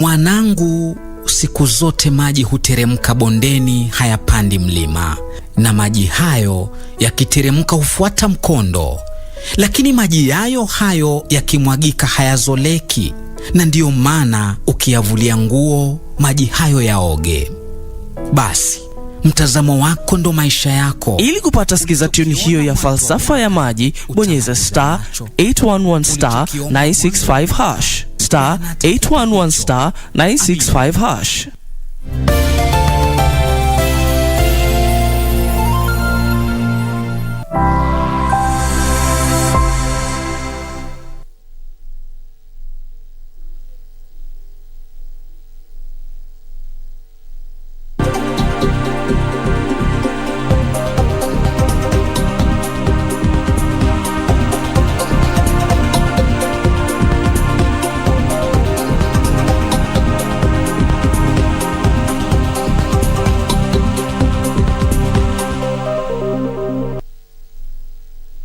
Mwanangu, siku zote maji huteremka bondeni, hayapandi mlima, na maji hayo yakiteremka hufuata mkondo. Lakini maji hayo yakimwagika hayazoleki, na ndiyo maana ukiyavulia nguo maji hayo yaoge. Basi mtazamo wako ndo maisha yako. Ili kupata sikiza tune hiyo ya falsafa ya maji, bonyeza star 811 star 965 hash, star 811 star 965 hash.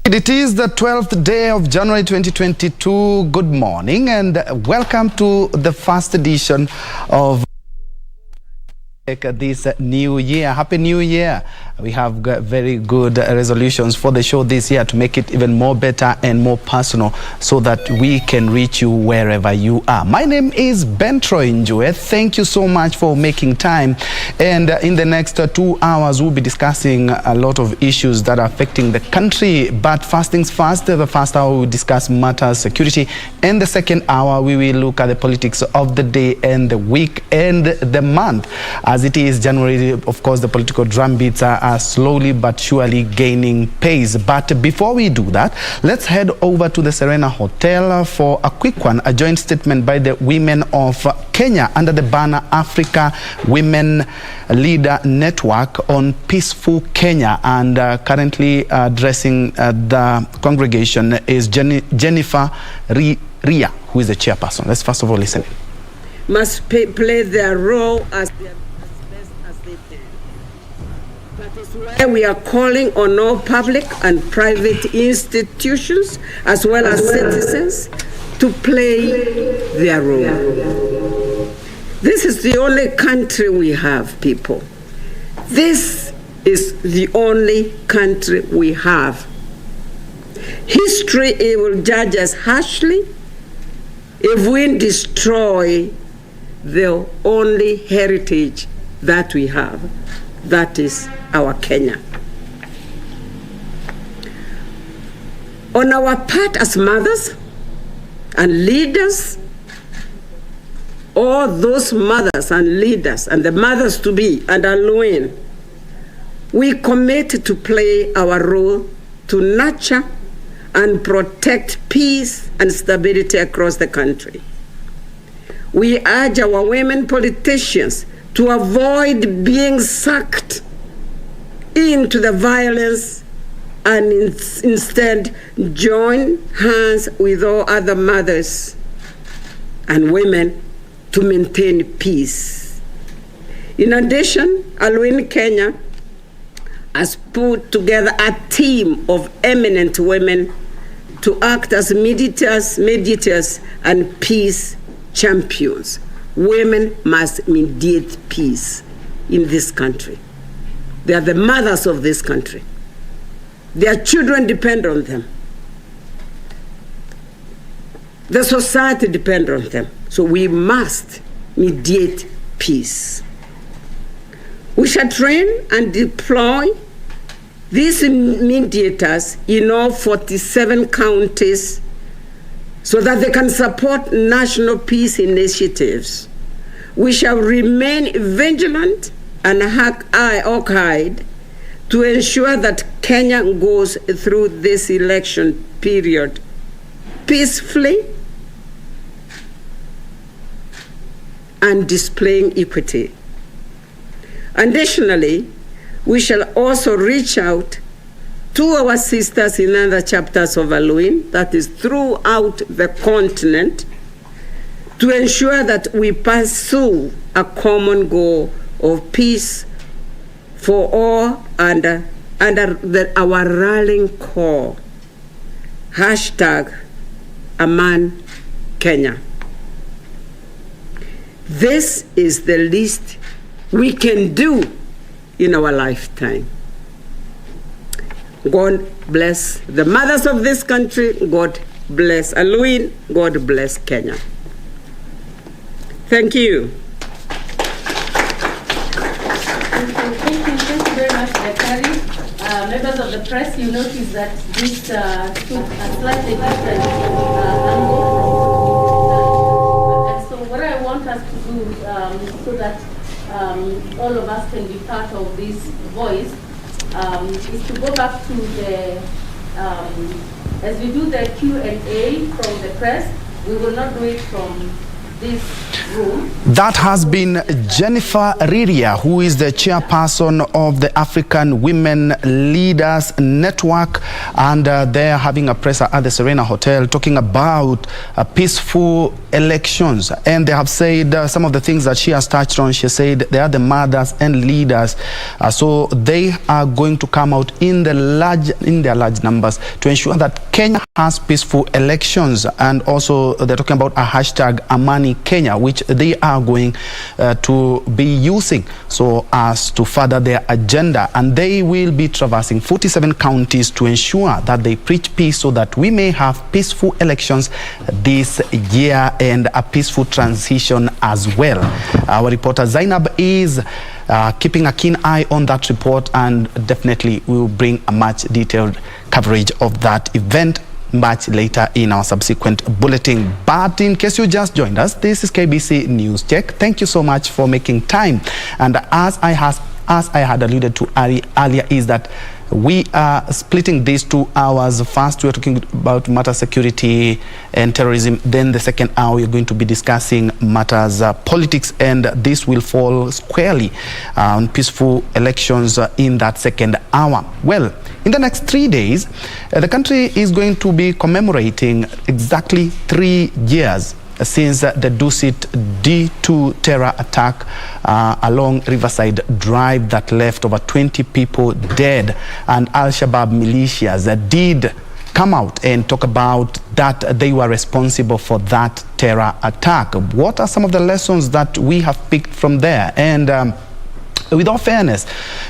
It is the 12th day of January 2022. Good morning and welcome to the first edition of this new year. Happy New Year. We have got very good resolutions for the show this year to make it even more better and more personal so that we can reach you wherever you are. My name is Ben Troy Njue. Thank you so much for making time. And in the next 2 hours, we'll be discussing a lot of issues that are affecting the country. But first things first, the first hour we'll discuss matters security. And the second hour, we will look at the politics of the day and the week and the month. As it is January, of course, the political drumbeats are slowly but surely gaining pace. But before we do that, let's head over to the Serena Hotel for a quick one, a joint statement by the women of Kenya under the banner Africa Women Leader Network on Peaceful Kenya. And currently addressing the congregation is Jennifer Ria, who is the chairperson. Let's first of all listen. Must play their role as best as they can. That is why we are calling on all public and private institutions as well as citizens to play their role. This is the only country we have, people. This is the only country we have. History will judge us harshly if we destroy the only heritage that we have, that is our Kenya. On our part as mothers and leaders, all those mothers and leaders and the mothers to be and Aluin, we commit to play our role to nurture and protect peace and stability across the country. We urge our women politicians to avoid being sucked into the violence and instead join hands with all other mothers and women to maintain peace. In addition, Aluin Kenya has put together a team of eminent women to act as mediators and peace champions. Women must mediate peace in this country. They are the mothers of this country. Their children depend on them. The society depends on them. So we must mediate peace. We shall train and deploy these mediators in all 47 counties so that they can support national peace initiatives. We shall remain vigilant and hawk-eyed to ensure that Kenya goes through this election period peacefully and displaying equity. Additionally, we shall also reach out to our sisters in other chapters of Aluin, that is throughout the continent, to ensure that we pursue a common goal of peace for all under our rallying call, #Aman Kenya. This is the least we can do in our lifetime. God bless the mothers of this country. God bless Aluin. God bless Kenya. Thank you. Thank you very much, Daktari. Members of the press, you notice that this took a slightly different angle. And so what I want us to do so that all of us can be part of this voice is to go back to the, as we do the Q&A from the press, we will not do it from this room. That has been Jennifer Riria, who is the chairperson of the African Women Leaders Network, and they're having a presser at the Serena Hotel talking about peaceful elections. And they have said some of the things that she has touched on. She said they are the mothers and leaders, so they are going to come out in their large numbers to ensure that Kenya has peaceful elections. And also they're talking about a hashtag Amani Kenya, which they are going to be using so as to further their agenda. And they will be traversing 47 counties to ensure that they preach peace so that we may have peaceful elections this year and a peaceful transition as well. Our reporter Zainab is keeping a keen eye on that report, and definitely we will bring a much detailed coverage of that event much later in our subsequent bulletin. But in case you just joined us, this is KBC News Check. Thank you so much for making time. And as I had alluded to earlier, is that we are splitting these 2 hours. First, we are talking about matters security and terrorism. Then the second hour, we're going to be discussing matters politics, and this will fall squarely on peaceful elections in that second hour. Well, in the next 3 days, the country is going to be commemorating exactly 3 years since the Dusit D2 terror attack along Riverside Drive that left over 20 people dead. And Al-Shabaab militias did come out and talk about that they were responsible for that terror attack. What are some of the lessons that we have picked from there? And with all fairness,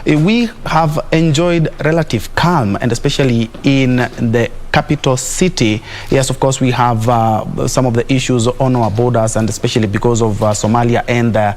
we have enjoyed relative calm, and especially in the capital city. Yes, of course, we have some of the issues on our borders, and especially because of Somalia and the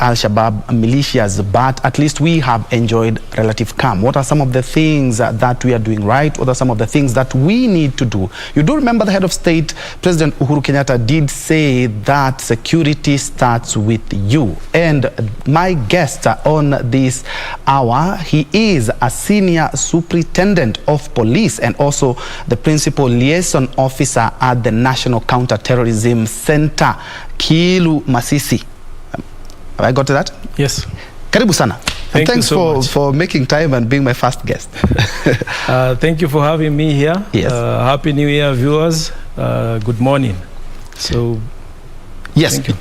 Al-Shabaab militias, but at least we have enjoyed relative calm. What are some of the things that we are doing right? What are some of the things that we need to do? You do remember the head of state, President Uhuru Kenyatta, did say that security starts with you. And my guest on this hour, he is a senior superintendent of police and also the principal liaison officer at the National Counter-Terrorism Center, Kilu Masisi. Have I got to that? Yes. Karibu sana. And thanks for making time and being my first guest. Thank you for having me here. Yes. Happy New Year, viewers. Good morning. So, yes, thank you.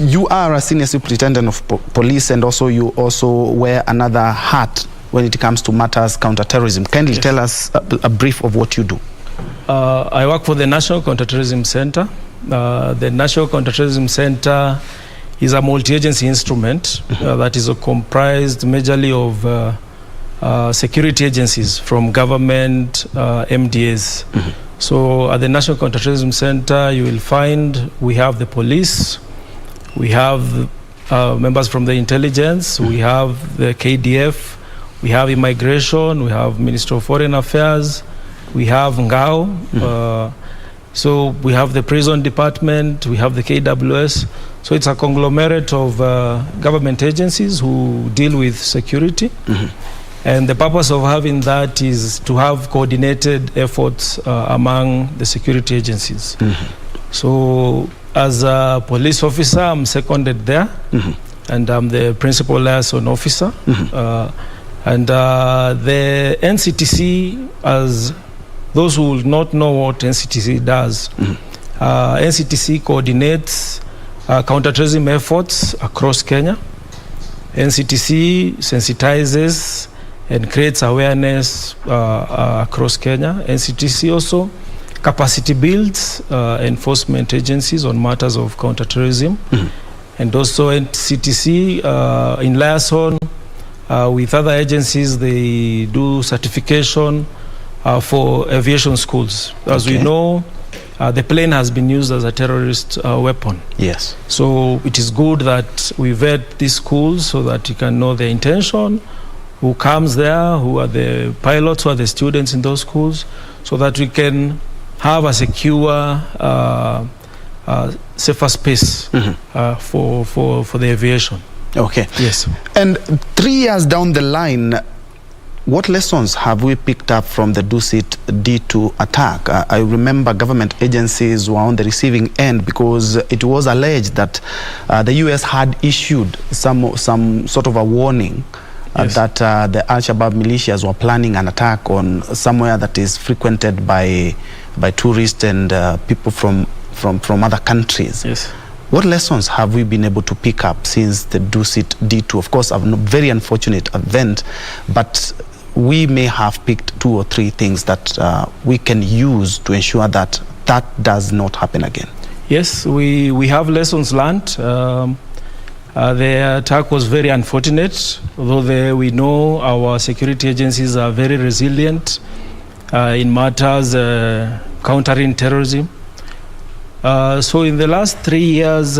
You are a senior superintendent of police, and also you also wear another hat when it comes to matters counter-terrorism. Kindly tell us a brief of what you do. I work for the National Counter-Terrorism Center. The National Counter-Terrorism Center is a multi-agency instrument that is comprised majorly of security agencies from government, MDAs. So at the National Counter-Terrorism Center, you will find we have the police, we have members from the intelligence, we have the KDF, we have immigration, we have Ministry of Foreign Affairs, we have Ngao, so we have the prison department, we have the KWS. So it's a conglomerate of government agencies who deal with security. And the purpose of having that is to have coordinated efforts among the security agencies. So as a police officer, I'm seconded there, and I'm the principal liaison officer. And the NCTC, as those who will not know what NCTC does, NCTC coordinates counterterrorism efforts across Kenya. NCTC sensitizes and creates awareness across Kenya. NCTC also capacity builds enforcement agencies on matters of counterterrorism, and also NCTC in liaison with other agencies, they do certification for aviation schools. As we know, the plane has been used as a terrorist weapon. Yes. So it is good that we vet these schools so that you can know their intention, who comes there, who are the pilots, who are the students in those schools, so that we can have a secure, safer space for the aviation. Okay. Yes. And 3 years down the line, what lessons have we picked up from the Dusit D2 attack? I remember government agencies were on the receiving end because it was alleged that the US had issued some sort of a warning that the Al-Shabaab militias were planning an attack on somewhere that is frequented by tourists and people from other countries. Yes. What lessons have we been able to pick up since the Dusit D2? Of course, a very unfortunate event, but we may have picked 2 or 3 things that we can use to ensure that that does not happen again. Yes, we have lessons learned. The attack was very unfortunate, although we know our security agencies are very resilient in matters countering terrorism. So in the last 3 years,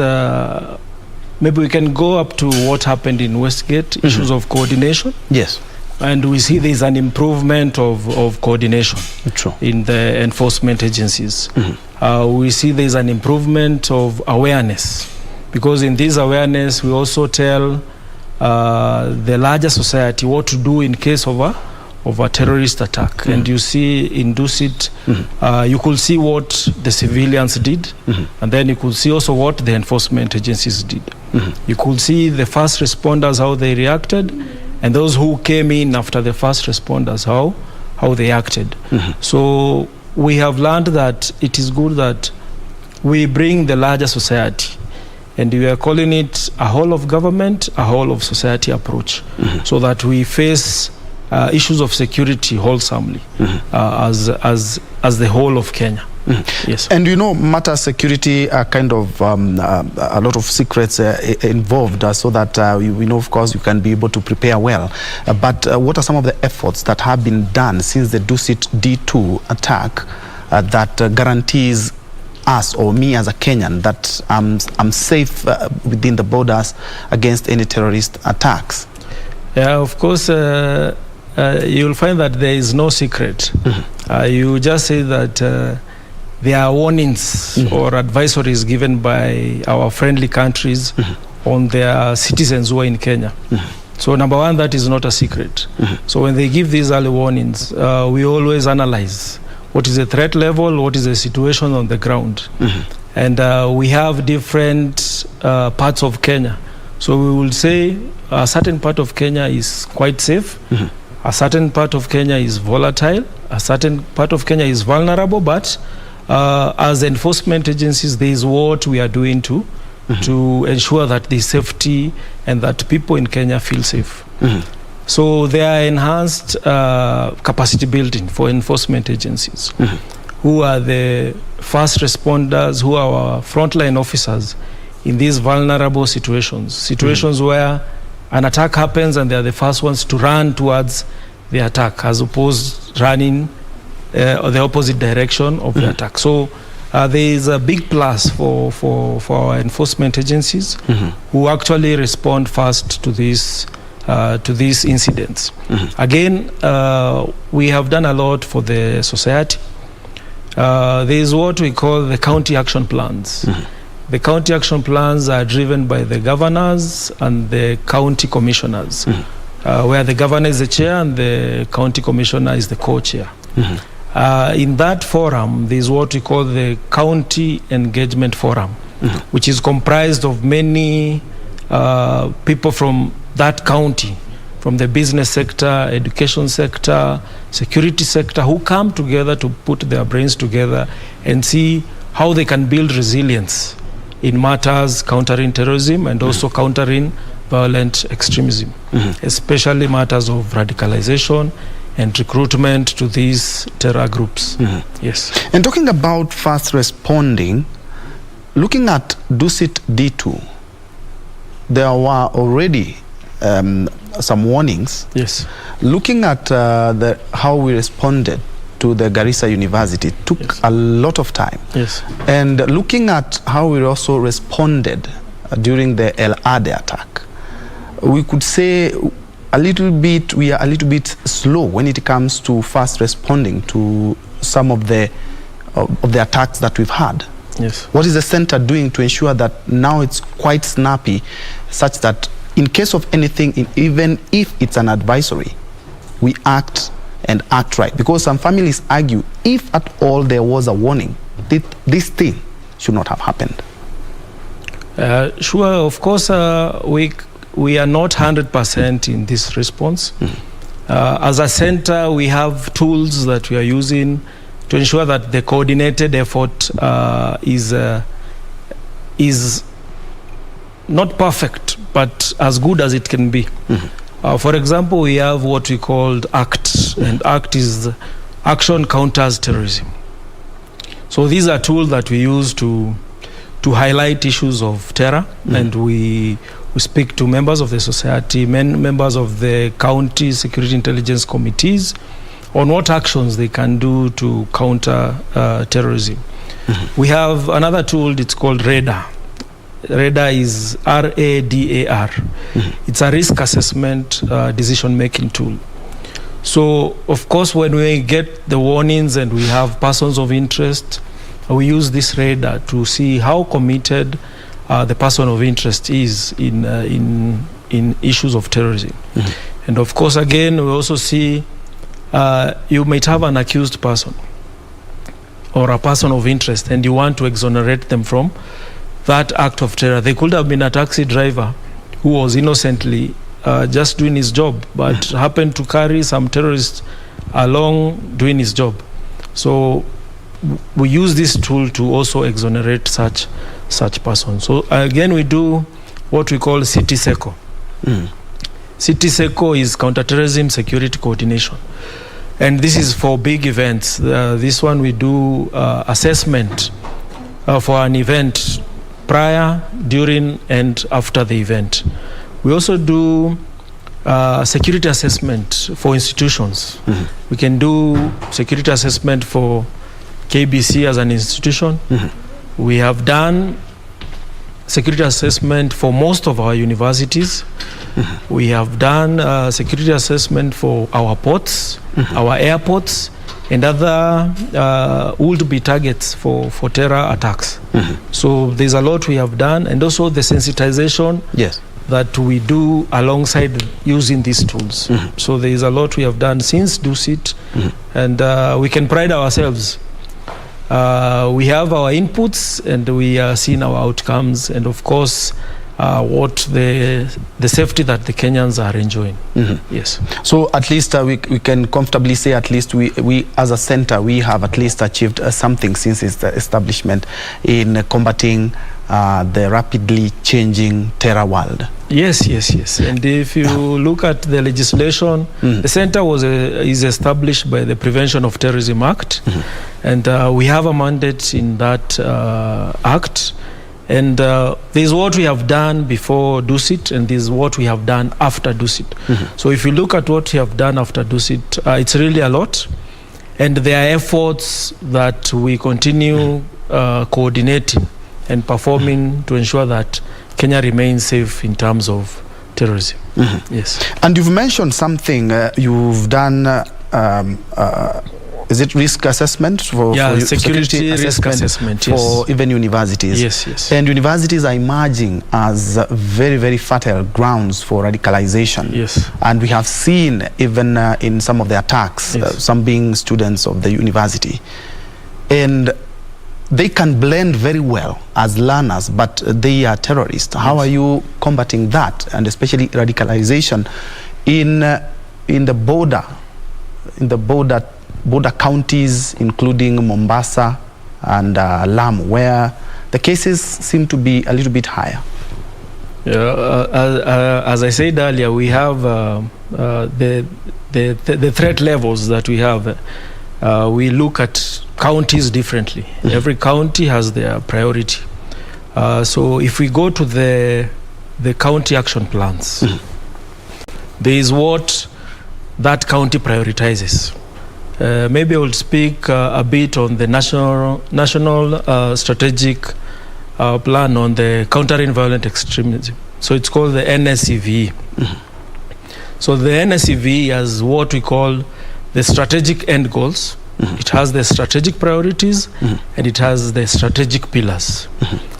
maybe we can go up to what happened in Westgate, issues of coordination. Yes. And we see there's an improvement of coordination True. in the enforcement agencies. We see there's an improvement of awareness, because in this awareness we also tell the larger society what to do in case of a terrorist attack. And you see in Dusit, you could see what the civilians did, and then you could see also what the enforcement agencies did. You could see the first responders, how they reacted, and those who came in after the first responders, how they acted. So we have learned that it is good that we bring the larger society, and we are calling it a whole of government, a whole of society approach, so that we face issues of security wholesomely as the whole of Kenya. Yes. And you know, matter security are kind of a lot of secrets involved, so that we know, of course, you can be able to prepare well. But what are some of the efforts that have been done since the Dusit D2 attack that guarantees us, or me as a Kenyan, that I'm safe within the borders against any terrorist attacks? Yeah, of course, you'll find that there is no secret. You just say that there are warnings or advisories given by our friendly countries on their citizens who are in Kenya. So number one, that is not a secret. So when they give these early warnings, we always analyze what is the threat level, what is the situation on the ground. And we have different parts of Kenya. So we will say a certain part of Kenya is quite safe, a certain part of Kenya is volatile, a certain part of Kenya is vulnerable, but as enforcement agencies, there is what we are doing to ensure that the safety and that people in Kenya feel safe. So there are enhanced capacity building for enforcement agencies, who are the first responders, who are our frontline officers in these vulnerable situations where an attack happens and they are the first ones to run towards the attack, as opposed running the opposite direction of the attack. So there is a big plus for our enforcement agencies who actually respond fast to these incidents. Again, we have done a lot for the society. There is what we call the county action plans. The county action plans are driven by the governors and the county commissioners, where the governor is the chair and the county commissioner is the co-chair. In that forum, there is what we call the County Engagement Forum, which is comprised of many people from that county, from the business sector, education sector, security sector, who come together to put their brains together and see how they can build resilience in matters countering terrorism and also countering violent extremism, especially matters of radicalization, and recruitment to these terror groups. Yes. And talking about fast responding, looking at Dusit D2, there were already some warnings. Yes. Looking at how we responded to the Garissa University took a lot of time. Yes. And looking at how we also responded during the El Ade attack, we could say we are a little bit slow when it comes to fast responding to some of the attacks that we've had. Yes. What is the center doing to ensure that now it's quite snappy, such that in case of anything, even if it's an advisory, we act and act right? Because some families argue, if at all there was a warning, this thing should not have happened. Sure, of course, we are not 100% in this response. As a center, we have tools that we are using to ensure that the coordinated effort is not perfect, but as good as it can be. For example, we have what we called ACT, and ACT is Action Counters Terrorism. So these are tools that we use to highlight issues of terror, and we speak to members of the society, members of the county security intelligence committees on what actions they can do to counter terrorism. We have another tool, it's called RADAR. RADAR is RADAR. It's a risk assessment decision-making tool. So, of course, when we get the warnings and we have persons of interest, we use this RADAR to see how committed the person of interest is in issues of terrorism. And of course, again, we also see you might have an accused person or a person of interest, and you want to exonerate them from that act of terror. They could have been a taxi driver who was innocently just doing his job, but happened to carry some terrorists along doing his job. So we use this tool to also exonerate such persons. So again, we do what we call CTSECO. CTSECO is counterterrorism security coordination, and this is for big events. This one we do assessment for an event prior, during, and after the event. We also do security assessment for institutions. We can do security assessment for KBC as an institution. We have done security assessment for most of our universities. We have done security assessment for our ports, our airports, and other would be targets for terror attacks. So there's a lot we have done, and also the sensitization that we do alongside using these tools. So there is a lot we have done since DUSIT, and we can pride ourselves. We have our inputs, and we are seeing our outcomes, and of course what the safety that the Kenyans are enjoying. Yes. So at least we can comfortably say at least we as a center, we have at least achieved something since its establishment in combating the rapidly changing terror world. Yes. And if you look at the legislation, the center is established by the Prevention of Terrorism Act, and we have a mandate in that act. And there's what we have done before DUSIT, and there's what we have done after DUSIT. So if you look at what we have done after DUSIT, it's really a lot. And there are efforts that we continue coordinating and performing to ensure that Kenya remains safe in terms of terrorism. Yes. And you've mentioned something, you've done is it risk assessment for security risk assessment for even universities? Yes. And universities are emerging as very, very fertile grounds for radicalization. Yes. And we have seen even in some of the attacks, some being students of the university. And they can blend very well as learners, but they are terrorists. How are you combating that, and especially radicalization in the border counties, including Mombasa and Lamu, where the cases seem to be a little bit higher? As I said earlier, we have the threat levels that we have, we look at counties differently. Every county has their priority. So if we go to the county action plans, there is what that county prioritizes. Maybe I will speak a bit on the national strategic plan on the countering violent extremism. So it's called the NSEV. So the NSEV has what we call the strategic end goals. It has the strategic priorities, and it has the strategic pillars.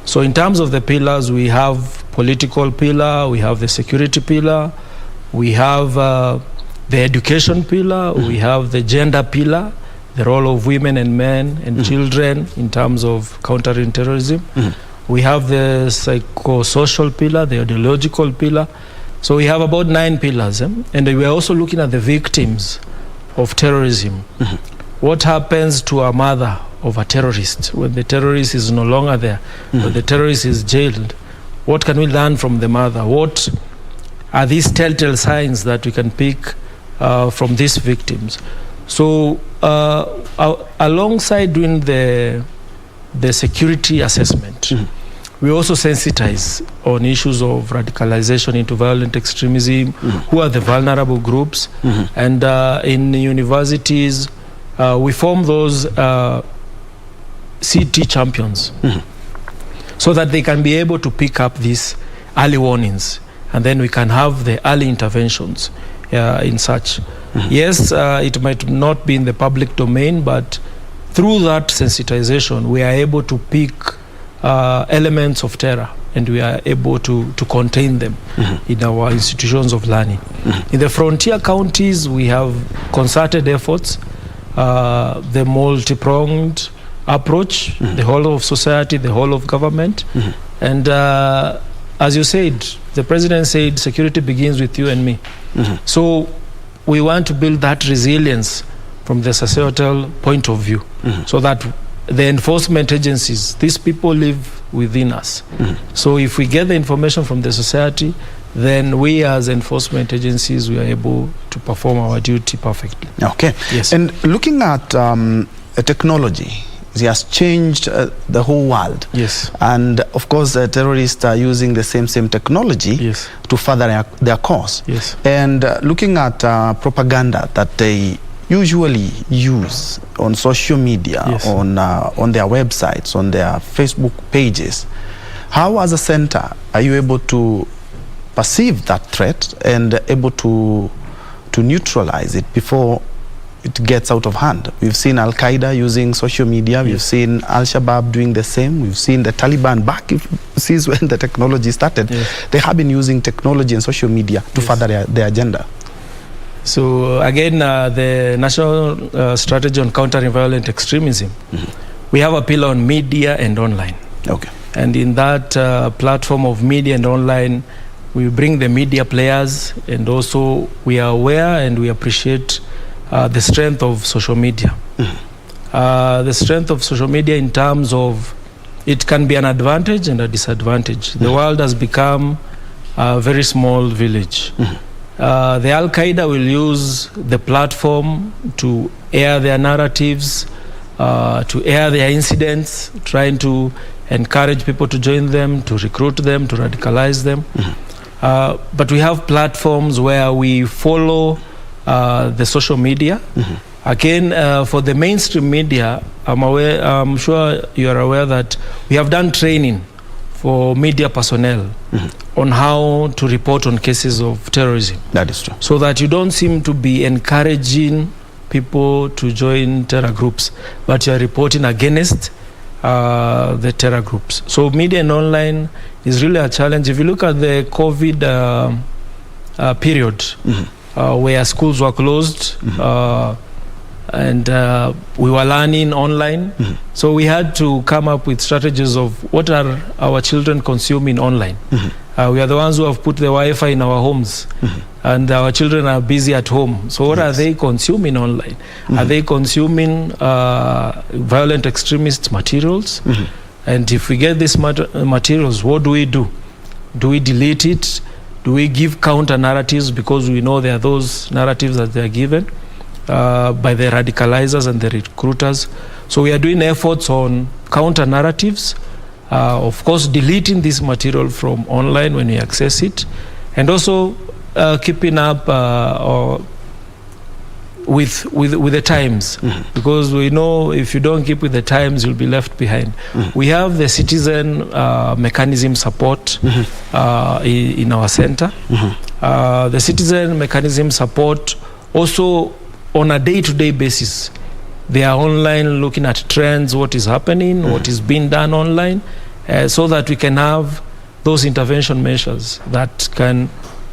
So in terms of the pillars, we have political pillar, we have the security pillar, we have the education pillar, we have the gender pillar, the role of women and men and children in terms of countering terrorism. We have the psychosocial pillar, the ideological pillar. So we have about 9 pillars. And we are also looking at the victims of terrorism. What happens to a mother of a terrorist when the terrorist is no longer there, when the terrorist is jailed? What can we learn from the mother? What are these telltale signs that we can pick from these victims? So alongside doing the security assessment, we also sensitize on issues of radicalization into violent extremism, who are the vulnerable groups, and in universities, we form those CT champions so that they can be able to pick up these early warnings, and then we can have the early interventions in such. Yes, it might not be in the public domain, but through that sensitization, we are able to pick elements of terror, and we are able to contain them in our institutions of learning. In the frontier counties, we have concerted efforts, the multi-pronged approach, the whole of society, the whole of government. And as you said, the president said, security begins with you and me. So we want to build that resilience from the societal point of view, so that the enforcement agencies, these people live within us. So if we get the information from the society, then we as enforcement agencies, we are able to perform our duty perfectly. Okay. Yes. And looking at technology, it has changed the whole world. Yes. And of course, terrorists are using the same technology to further their cause. Yes. And looking at propaganda that they usually use on social media, on their websites, on their Facebook pages, how as a center are you able to perceive that threat and able to neutralize it before it gets out of hand? We've seen Al-Qaeda using social media, we've seen Al-Shabaab doing the same, we've seen the Taliban back, since when the technology started, they have been using technology and social media to further their agenda. So again, the National Strategy on Countering Violent Extremism, we have a pillar on media and online. Okay. And in that platform of media and online, we bring the media players, and also we are aware and we appreciate the strength of social media. The strength of social media in terms of it can be an advantage and a disadvantage. The world has become a very small village. The Al-Qaeda will use the platform to air their narratives, to air their incidents, trying to encourage people to join them, to recruit them, to radicalize them. But we have platforms where we follow the social media. Again, for the mainstream media, I'm sure you are aware that we have done training for media personnel on how to report on cases of terrorism. That is true. So that you don't seem to be encouraging people to join terror groups, but you are reporting against the terror groups. So media and online is really a challenge. If you look at the COVID period, where schools were closed, and we were learning online, so we had to come up with strategies of what are our children consuming online. We are the ones who have put the Wi-Fi in our homes, and our children are busy at home. So what are they consuming online? Are they consuming violent extremist materials? And if we get these materials, what do we do? Do we delete it? Do we give counter narratives because we know there are those narratives that they are given by the radicalizers and the recruiters? So we are doing efforts on counter narratives, of course deleting this material from online when we access it, and also keeping up with the times, because we know if you don't keep with the times, you'll be left behind. We have the citizen mechanism support in our center. The citizen mechanism support also on a day-to-day basis. They are online looking at trends, what is happening, what is being done online, so that we can have those intervention measures that can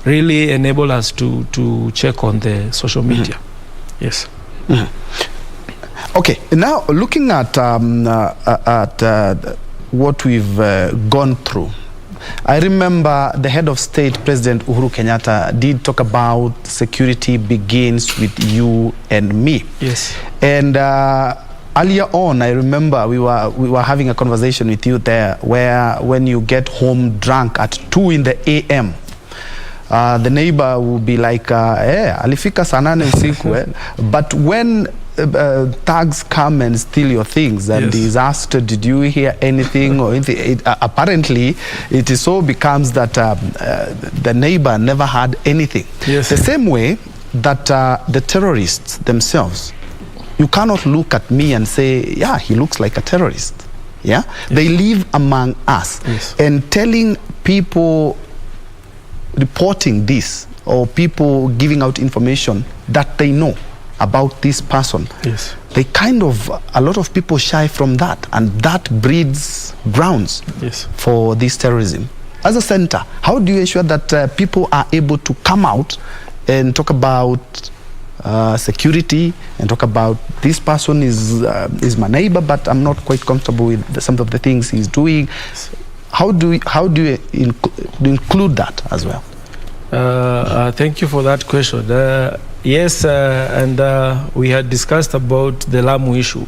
really enable us to check on the social media. Yes. Okay, now looking at what we've gone through, I remember the head of state, President Uhuru Kenyatta, did talk about security begins with you and me. Yes. And earlier on, I remember we were having a conversation with you there, where when you get home drunk at 2 in the a.m., the neighbor will be like, alifika saa 8 usiku. But when thugs come and steal your things and he's asked, did you hear anything or anything? Apparently, it is so becomes that the neighbor never had anything. Yes. The same way that the terrorists themselves, you cannot look at me and say, yeah, he looks like a terrorist. Yeah? They live among us. Yes. And telling people, reporting this, or people giving out information that they know about this person, yes, they kind of, a lot of people shy from that, and that breeds grounds for this terrorism. As a center, how do you ensure that people are able to come out and talk about security and talk about this person is my neighbor, but I'm not quite comfortable with some of the things he's doing? How do you include that as well? Thank you for that question. Yes, and we had discussed about the Lamu issue,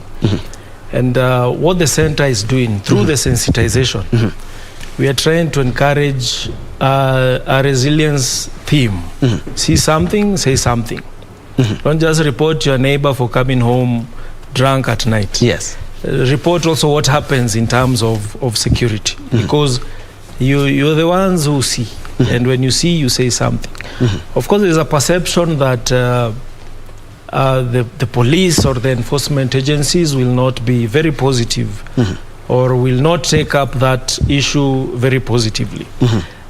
and what the center is doing through the sensitization. We are trying to encourage a resilience theme. See something, say something. Don't just report your neighbor for coming home drunk at night. Yes. Report also what happens in terms of security, because you're the ones who see, and when you see, you say something. Of course, there's a perception that the police or the enforcement agencies will not be very positive or will not take up that issue very positively.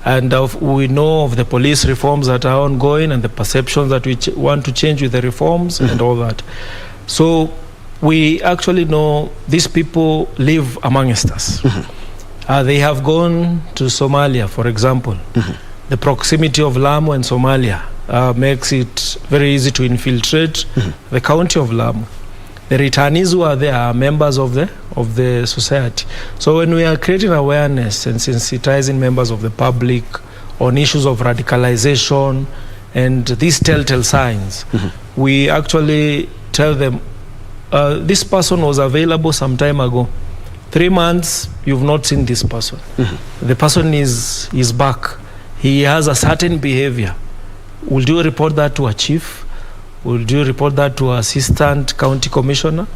And we know of the police reforms that are ongoing and the perceptions that we want to change with the reforms and all that. So we actually know these people live amongst us. They have gone to Somalia, for example. The proximity of Lamu and Somalia makes it very easy to infiltrate the county of Lamu. The returnees who are there are members of the society. So when we are creating awareness and sensitizing members of the public on issues of radicalization and these telltale signs, we actually tell them, this person was available some time ago. 3 months, you've not seen this person. The person is back. He has a certain behavior. Would you report that to a chief? Would you report that to assistant county commissioner?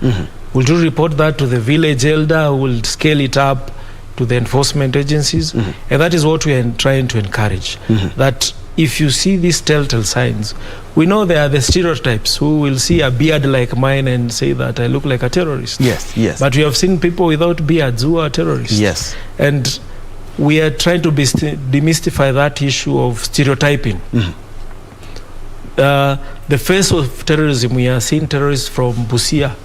Would you report that to the village elder who will scale it up to the enforcement agencies? And that is what we are trying to encourage. That if you see these telltale signs, we know there are the stereotypes who will see a beard like mine and say that I look like a terrorist. Yes, yes. But we have seen people without beards who are terrorists. Yes. And we are trying to demystify that issue of stereotyping. The face of terrorism, we are seeing terrorists from Busia,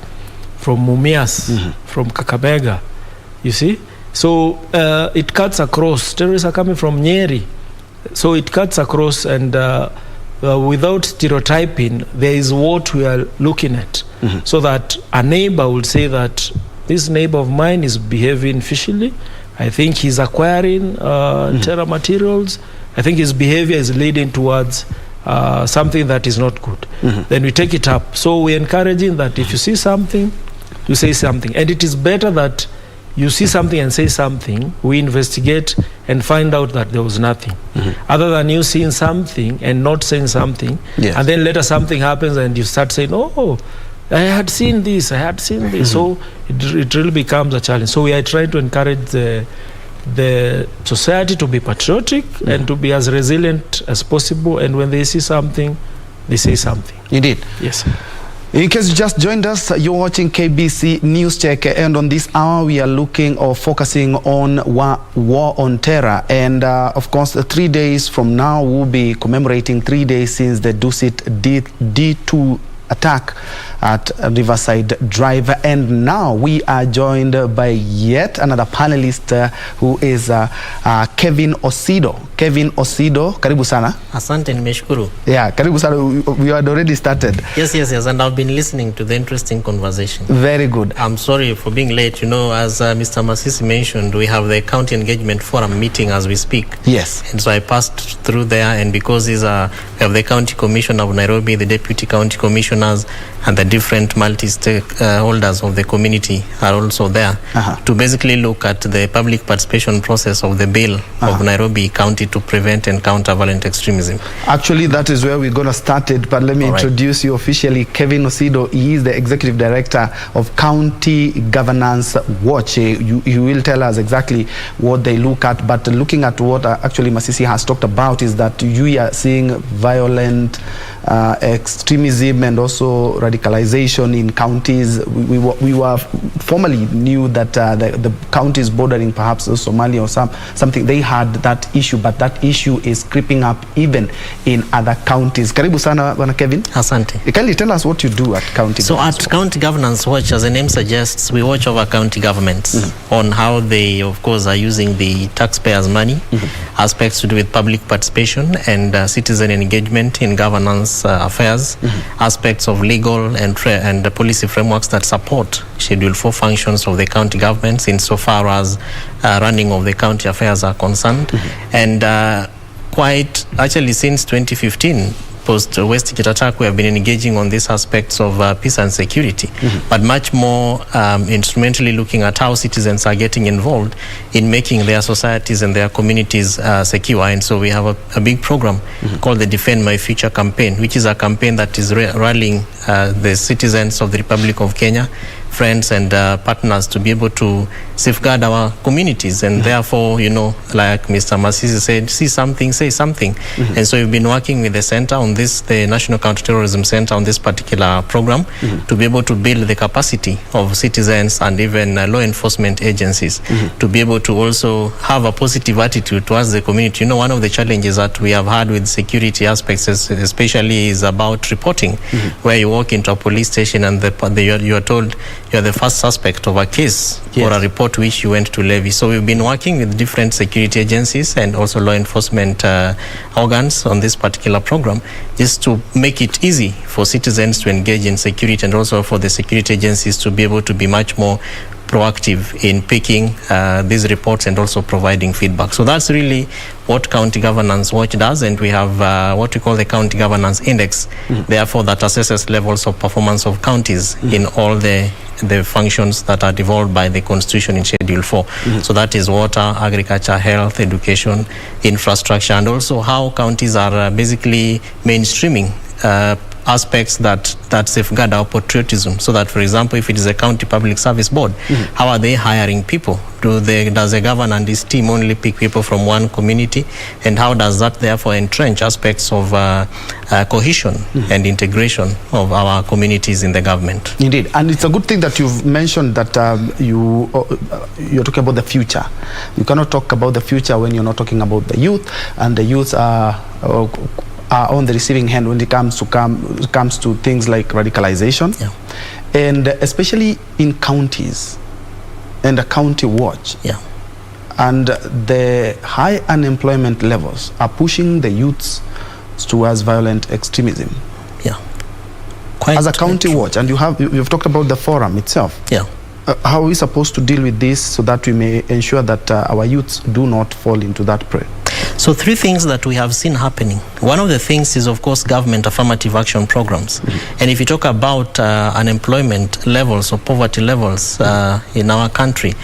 from Mumias, from Kakamega, you see? So it cuts across. Terrorists are coming from Nyeri. So it cuts across, and without stereotyping, there is what we are looking at. So that a neighbor would say that this neighbor of mine is behaving fishy. I think he's acquiring terror materials. I think his behavior is leading towards something that is not good. Then we take it up. So we're encouraging that if you see something, you say something. And it is better that you see something and say something, we investigate and find out that there was nothing. Other than you seeing something and not saying something, and then later something happens and you start saying, oh, I had seen this, I had seen this. So it really becomes a challenge. So we are trying to encourage the society to be patriotic and to be as resilient as possible, and when they see something, they say something. Indeed. Yes. In case you just joined us, you're watching KBC News Check, and on this hour we are looking or focusing on war on terror. And of course, 3 days from now we'll be commemorating 3 days since the Dusit D2 attack at Riverside Drive, and now we are joined by yet another panelist who is Kevin Osido. Kevin Osido, karibu sana. Asante, nimeshukuru. Yeah, karibu sana. We had already started. Yes, and I've been listening to the interesting conversation. Very good. I'm sorry for being late. You know, as Mr. Masisi mentioned, we have the County Engagement Forum meeting as we speak. Yes. And so I passed through there, and because we have the County Commissioner of Nairobi, the Deputy County Commissioners, and the different multi-stakeholders of the community are also there to basically look at the public participation process of the bill of Nairobi County to prevent and counter violent extremism. Actually, that is where we're going to start it, but let me introduce you officially. Kevin Osido, he is the Executive Director of County Governance Watch. You will tell us exactly what they look at, but looking at what actually Masisi has talked about is that you are seeing violent extremism and also radicalization in counties. We were formerly knew that the counties bordering perhaps Somalia or something, they had that issue, but that issue is creeping up even in other counties. Karibu sana, Bwana Kevin. Asante. Can you tell us what you do at County Governance Watch? County Governance Watch, as the name suggests, we watch over county governments on how they, of course, are using the taxpayers' money, aspects to do with public participation and citizen engagement in governance affairs, aspects of legal and the policy frameworks that support Schedule 4 functions of the county governments insofar as running of the county affairs are concerned. And quite actually since 2015, post-Westgate attack, we have been engaging on these aspects of peace and security, but much more instrumentally looking at how citizens are getting involved in making their societies and their communities secure. And so we have a big program called the Defend My Future campaign, which is a campaign that is rallying the citizens of the Republic of Kenya, friends and partners, to be able to safeguard our communities. And therefore, you know, like Mr. Masisi said, see something, say something. And so we've been working with the center on this, the National Counter-Terrorism Center, on this particular program to be able to build the capacity of citizens and even law enforcement agencies to be able to also have a positive attitude towards the community. You know, one of the challenges that we have had with security aspects especially is about reporting, where you walk into a police station and you are told you're the first suspect of a case or a report which you went to levy. So we've been working with different security agencies and also law enforcement organs on this particular program, just to make it easy for citizens to engage in security and also for the security agencies to be able to be much more proactive in picking these reports and also providing feedback. So that's really what County Governance Watch does, and we have what we call the County Governance Index, therefore that assesses levels of performance of counties in all the functions that are devolved by the Constitution in Schedule 4. So that is water, agriculture, health, education, infrastructure, and also how counties are basically mainstreaming aspects that safeguard our patriotism. So that, for example, if it is a county public service board, how are they hiring people? Does the governor and his team only pick people from one community? And how does that therefore entrench aspects of cohesion and integration of our communities in the government? Indeed, and it's a good thing that you've mentioned that you're talking about the future. You cannot talk about the future when you're not talking about the youth, and the youth are on the receiving end when it comes to things like radicalization, and especially in counties and a county watch. And the high unemployment levels are pushing the youths towards violent extremism. As a county watch, and you've talked about the forum itself. How are we supposed to deal with this so that we may ensure that our youths do not fall into that prey? So 3 things that we have seen happening. One of the things is, of course, government affirmative action programs. And if you talk about unemployment levels or poverty levels in our country,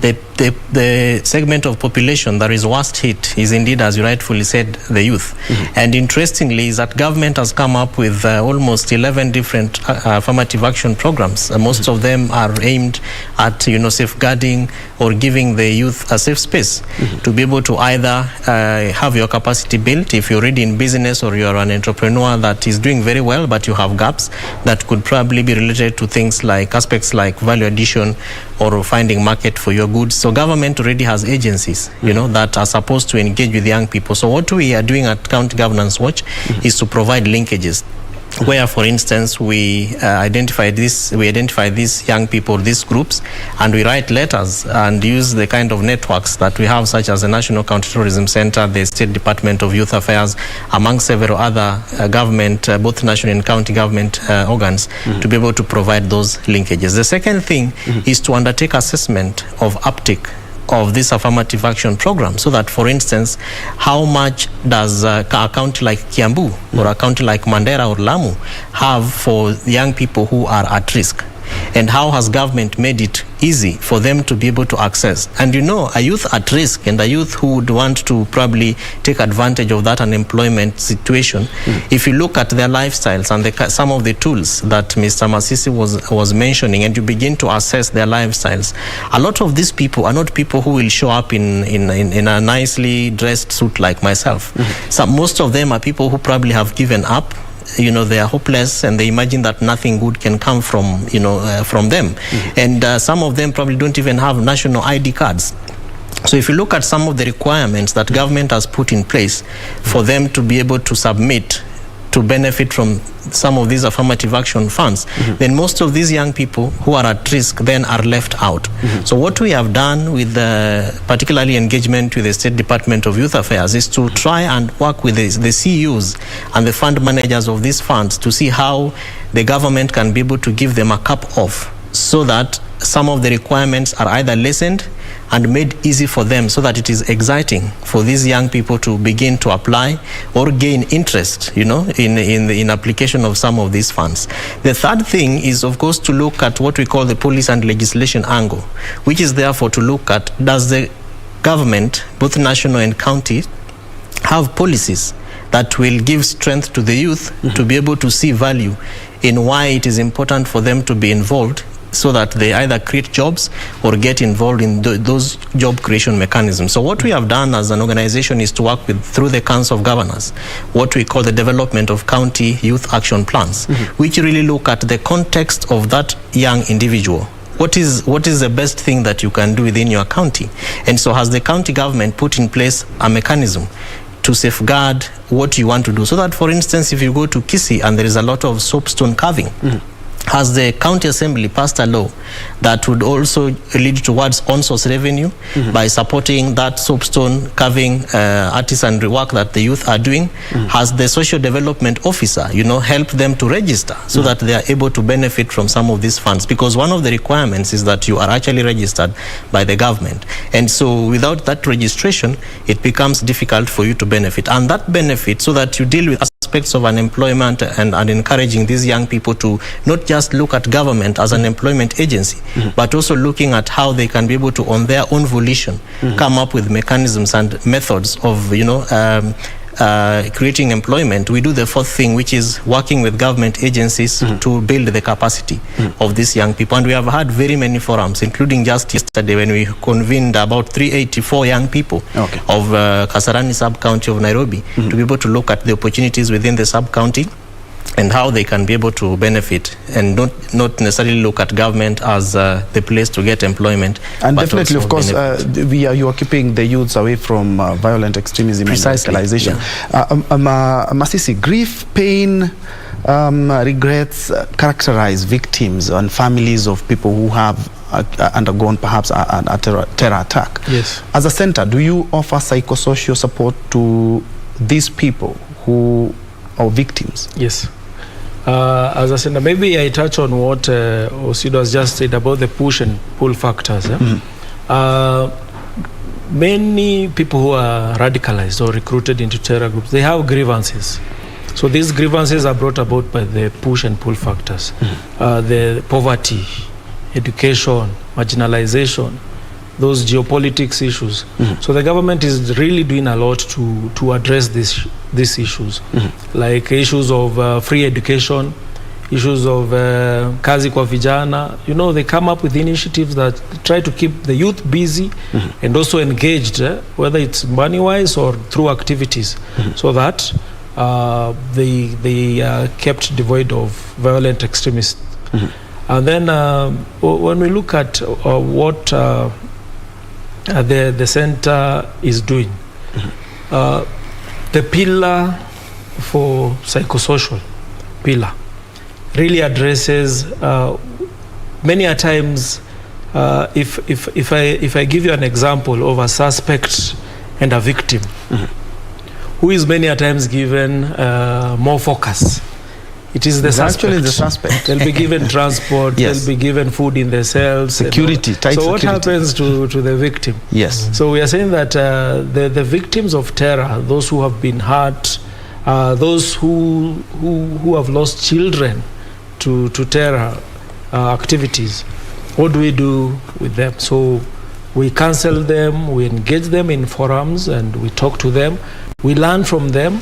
the segment of population that is worst hit is indeed, as you rightfully said, the youth. And interestingly is that government has come up with almost 11 different affirmative action programs. Most of them are aimed at, safeguarding or giving the youth a safe space to be able to either have your capacity built if you're already in business, or you're an entrepreneur that is doing very well but you have gaps that could probably be related to things like aspects like value addition or finding market for your goods. So government already has agencies, that are supposed to engage with young people. So what we are doing at County Governance Watch is to provide linkages, where, for instance, we identify these young people, these groups, and we write letters and use the kind of networks that we have, such as the National Counter-Terrorism Center, the State Department of Youth Affairs, among several other government, both national and county government organs, to be able to provide those linkages. The second thing is to undertake assessment of uptake of this affirmative action program, so that, for instance, how much does a county like Kiambu or a county like Mandera or Lamu have for young people who are at risk? And how has government made it easy for them to be able to access? And a youth at risk and a youth who would want to probably take advantage of that unemployment situation, if you look at their lifestyles and some of the tools that Mr. Masisi was mentioning, and you begin to assess their lifestyles, a lot of these people are not people who will show up in a nicely dressed suit like myself. So most of them are people who probably have given up. They are hopeless, and they imagine that nothing good can come from them. And some of them probably don't even have national ID cards. So if you look at some of the requirements that government has put in place for them to be able to submit to benefit from some of these affirmative action funds, then most of these young people who are at risk then are left out. So what we have done with particularly engagement with the State Department of Youth Affairs is to try and work with the CEOs and the fund managers of these funds to see how the government can be able to give them a cap off, so that some of the requirements are either lessened and made easy for them, so that it is exciting for these young people to begin to apply or gain interest, in application of some of these funds. The third thing is, of course, to look at what we call the policy and legislation angle, which is therefore to look at, does the government, both national and county, have policies that will give strength to the youth to be able to see value in why it is important for them to be involved, so that they either create jobs or get involved in those job creation mechanisms. So what we have done as an organization is to work through the Council of Governors, what we call the development of county youth action plans, which really look at the context of that young individual. What is the best thing that you can do within your county? And so has the county government put in place a mechanism to safeguard what you want to do? So that, for instance, if you go to Kisii and there is a lot of soapstone carving, has the county assembly passed a law that would also lead towards on-source revenue by supporting that soapstone carving artisanry work that the youth are doing? Has the social development officer, helped them to register so that they are able to benefit from some of these funds? Because one of the requirements is that you are actually registered by the government. And so without that registration, it becomes difficult for you to benefit. And that benefit, so that you deal with aspects of unemployment and encouraging these young people to not just look at government as an employment agency, but also looking at how they can be able to, on their own volition, come up with mechanisms and methods of, creating employment. We do the fourth thing, which is working with government agencies to build the capacity of these young people. And we have had very many forums, including just yesterday when we convened about 384 young people of Kasarani sub-county of Nairobi to be able to look at the opportunities within the sub-county and how they can be able to benefit, and not necessarily look at government as the place to get employment. And definitely, of course, you are keeping the youths away from violent extremism and radicalization. Masisi, grief, pain, regrets characterize victims and families of people who have undergone perhaps a terror attack. Yes. As a center, do you offer psychosocial support to these people who are victims? Yes. As I said, maybe I touch on what Osido has just said about the push and pull factors. many people who are radicalized or recruited into terror groups, they have grievances. So these grievances are brought about by the push and pull factors, the poverty, education, marginalization, those geopolitics issues. So the government is really doing a lot to address these issues, like issues of free education, issues of kazi kwa vijana. You know, they come up with initiatives that try to keep the youth busy and also engaged, whether it's money-wise or through activities, so that they are kept devoid of violent extremists. And then when we look at what the center is doing, the pillar for psychosocial pillar really addresses many a times. If I give you an example of a suspect and a victim, who is many a times given more focus, it is the suspect. Actually the suspect. They'll be given transport, Yes. they'll be given food in the cells, Security, tight so what security. happens to the victim? Yes. So we are saying that the victims of terror, those who have been hurt, those who have lost children to terror activities, what do we do with them? So we counsel them, we engage them in forums, and we talk to them. We learn from them.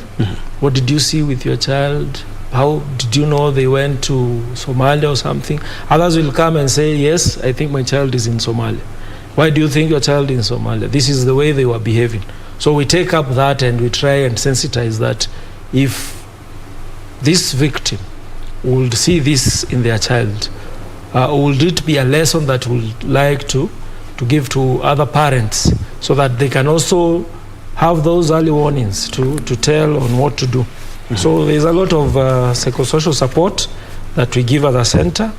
What did you see with your child? How did you know they went to Somalia or something? Others will come and say, yes, I think my child is in Somalia. Why do you think your child is in Somalia? This is the way they were behaving. So we take up that and we try and sensitize that if this victim would see this in their child, would it be a lesson that we would like to give to other parents so that they can also have those early warnings to tell on what to do. So there's a lot of psychosocial support that we give at the center,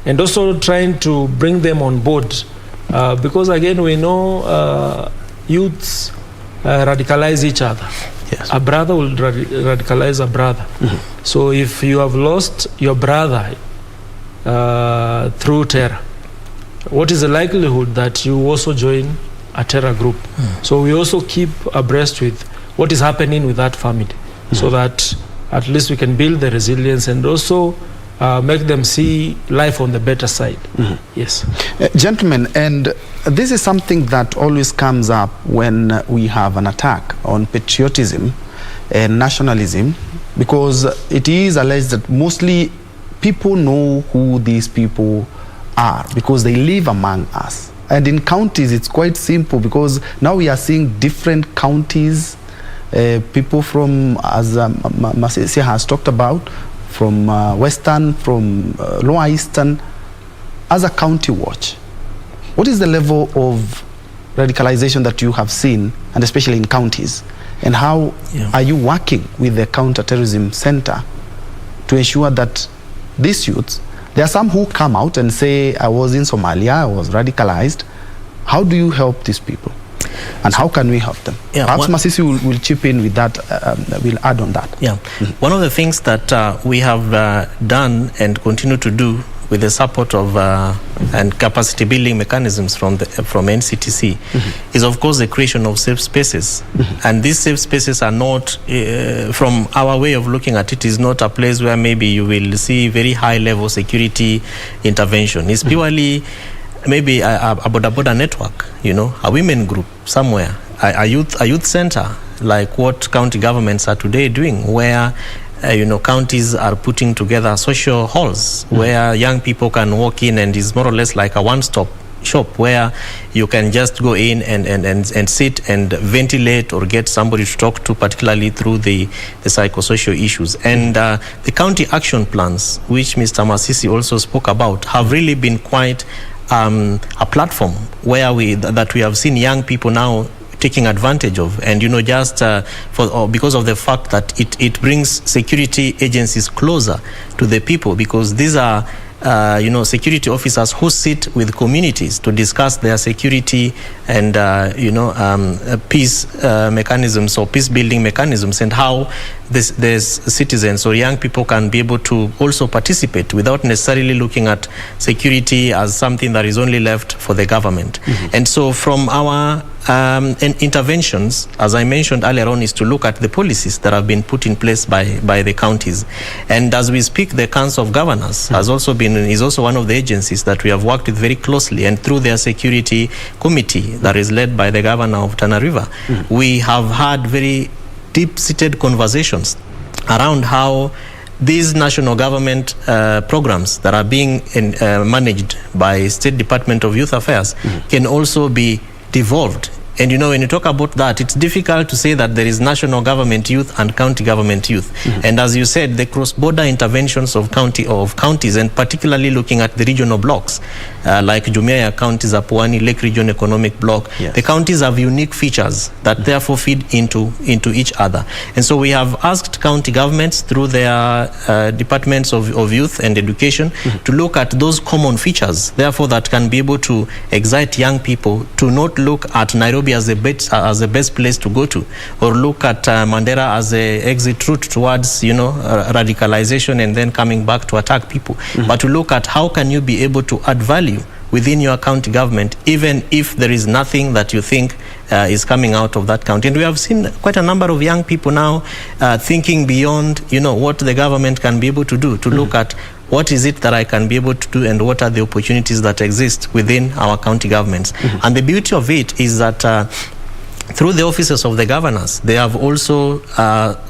and also trying to bring them on board because again we know youths radicalize each other. Yes. A brother will radicalize a brother. So if you have lost your brother through terror, what is the likelihood that you also join a terror group? So we also keep abreast with what is happening with that family, so that at least we can build the resilience and also make them see life on the better side. Yes. Gentlemen, and this is something that always comes up when we have an attack on patriotism and nationalism, because it is alleged that mostly people know who these people are because they live among us. And in counties, it's quite simple, because now we are seeing different counties, people from, as Masisi has talked about, from Western, from Lower Eastern, as a county watch. What is the level of radicalization that you have seen, and especially in counties? And how are you working with the Counter-Terrorism Center to ensure that these youths, there are some who come out and say, I was in Somalia, I was radicalized. How do you help these people? And how can we help them? Perhaps Masisi will chip in with that, will add on that. One of the things that we have done and continue to do with the support of and capacity building mechanisms from NCTC is of course the creation of safe spaces. And these safe spaces are not, from our way of looking at it, is not a place where maybe you will see very high level security intervention. It's purely maybe a border network, you know, a women group somewhere, a youth center, like what county governments are today doing, where you know, counties are putting together social halls where young people can walk in, and is more or less like a one-stop shop where you can just go in and sit and ventilate or get somebody to talk to, particularly through the psychosocial issues. And the county action plans, which Mr. Masisi also spoke about, have really been quite a platform where we have seen young people now taking advantage of, and you know, just because of the fact that it brings security agencies closer to the people, because these are you know, security officers who sit with communities to discuss their security and you know, peace mechanisms or peace building mechanisms, and how there's citizens or young people can be able to also participate without necessarily looking at security as something that is only left for the government. And so from our and interventions, as I mentioned earlier on, is to look at the policies that have been put in place by the counties. And as we speak, the Council of Governors is also one of the agencies that we have worked with very closely, and through their security committee that is led by the governor of Tana River, we have had very deep-seated conversations around how these national government programs that are being managed by State Department of Youth Affairs can also be devolved. And when you talk about that, it's difficult to say that there is national government youth and county government youth. And as you said, the cross-border interventions of counties, and particularly looking at the regional blocks, like Jumuiya County, Pwani, Lake Region Economic Block, the counties have unique features that therefore feed into each other. And so we have asked county governments through their departments of youth and education to look at those common features, therefore that can be able to excite young people to not look at Nairobi as the best place to go to, or look at Mandera as an exit route towards radicalization and then coming back to attack people, but to look at how can you be able to add value within your county government, even if there is nothing that you think is coming out of that county. And we have seen quite a number of young people now thinking beyond what the government can be able to do, to look at what is it that I can be able to do, and what are the opportunities that exist within our county governments. And the beauty of it is that through the offices of the governors, they have also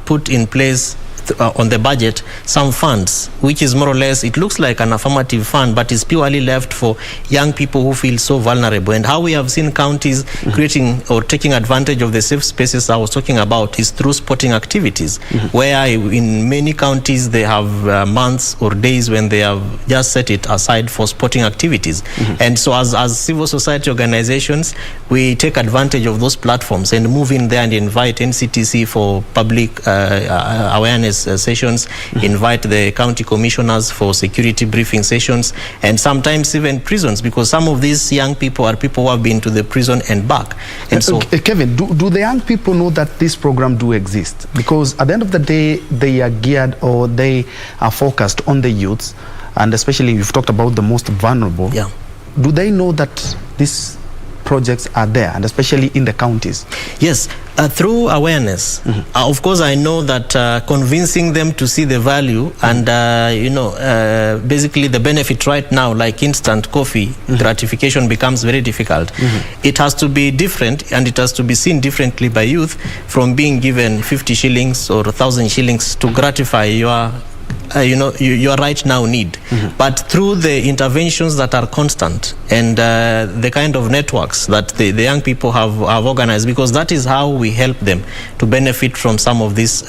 put in place on the budget some funds, which is more or less, it looks like an affirmative fund, but is purely left for young people who feel so vulnerable. And how we have seen counties creating or taking advantage of the safe spaces I was talking about is through sporting activities, where in many counties they have months or days when they have just set it aside for sporting activities. And so as civil society organizations, we take advantage of those platforms and move in there and invite NCTC for public awareness sessions, invite the county commissioners for security briefing sessions, and sometimes even prisons, because some of these young people are people who have been to the prison and back. And so, Kevin, do the young people know that this program do exist? Because at the end of the day, they are geared, or they are focused on the youths, and especially you've talked about the most vulnerable. Yeah. Do they know that these projects are there, and especially in the counties? Yes, through awareness. Of course, I know that convincing them to see the value and basically the benefit right now, like instant coffee gratification, becomes very difficult. It has to be different, and it has to be seen differently by youth from being given 50 shillings or 1,000 shillings to gratify your your right now need. But through the interventions that are constant, and the kind of networks that the young people have organized, because that is how we help them to benefit from some of these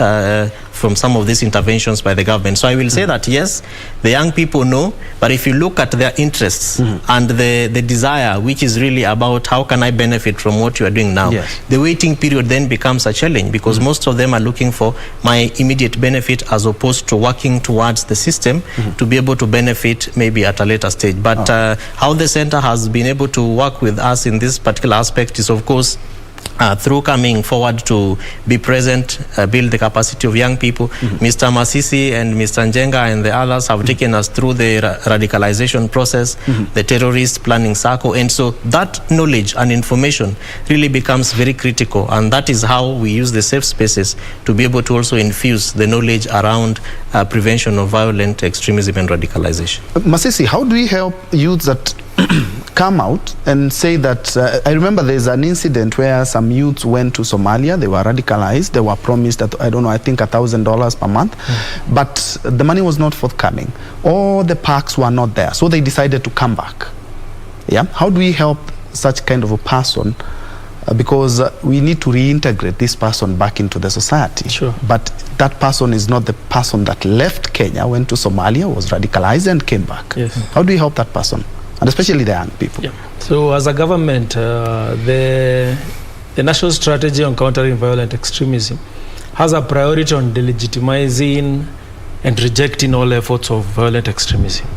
interventions by the government. So I will say that yes, the young people know, but if you look at their interests and the desire, which is really about how can I benefit from what you are doing now, the waiting period then becomes a challenge, because most of them are looking for my immediate benefit as opposed to working towards the system to be able to benefit maybe at a later stage. But how the center has been able to work with us in this particular aspect is, of course, through coming forward to be present, build the capacity of young people. Mr. Masisi and Mr. Njenga and the others have taken us through the radicalization process, the terrorist planning circle, and so that knowledge and information really becomes very critical, and that is how we use the safe spaces to be able to also infuse the knowledge around prevention of violent extremism and radicalization. Masisi, how do we help youths that come out and say that I remember there's an incident where some youths went to Somalia, they were radicalized, they were promised that, I don't know, I think $1,000 per month, but the money was not forthcoming, or the parks were not there, so they decided to come back. How do we help such kind of a person? Because we need to reintegrate this person back into the society. But that person is not the person that left Kenya, went to Somalia, was radicalized and came back. How do we help that person? And especially the young people. So as a government, the national strategy on countering violent extremism has a priority on delegitimizing and rejecting all efforts of violent extremism.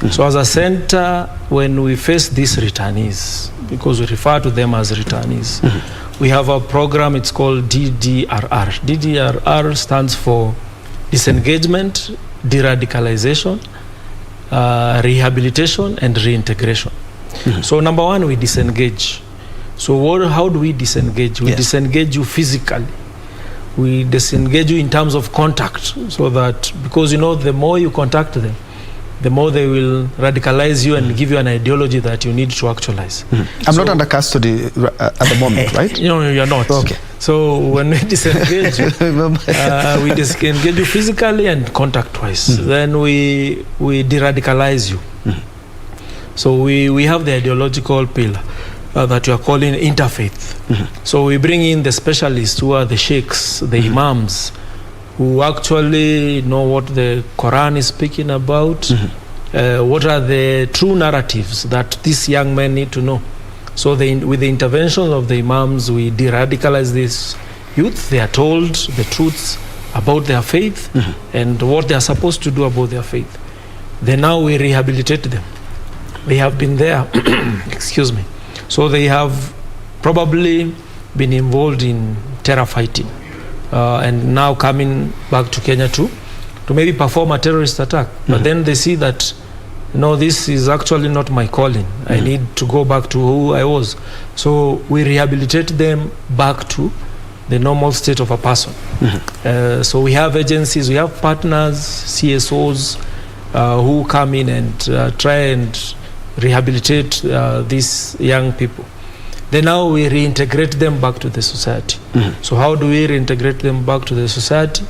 So as a center, when we face these returnees, because we refer to them as returnees, we have a program, it's called DDRR. DDRR stands for disengagement, de-radicalization, rehabilitation and reintegration. So number one, we disengage. So how do we disengage? We disengage you physically. We disengage you in terms of contact, so that, because the more you contact them, the more they will radicalize you and give you an ideology that you need to actualize. I'm not under custody at the moment, right? You're not. Okay. So when we disengage you, we disengage you physically and contact-wise. Then we de-radicalize you. So we have the ideological pillar that we are calling interfaith. So we bring in the specialists who are the sheikhs, the imams, who actually know what the Quran is speaking about, what are the true narratives that these young men need to know. So with the intervention of the imams, we de-radicalize this youth. They are told the truths about their faith and what they are supposed to do about their faith. Then now we rehabilitate them. They have been there, excuse me. So they have probably been involved in terror fighting. And now coming back to Kenya to maybe perform a terrorist attack. But then they see that, no, this is actually not my calling. I need to go back to who I was. So we rehabilitate them back to the normal state of a person. So we have agencies, we have partners, CSOs, who come in and try and rehabilitate these young people. Then now we reintegrate them back to the society. So how do we reintegrate them back to the society?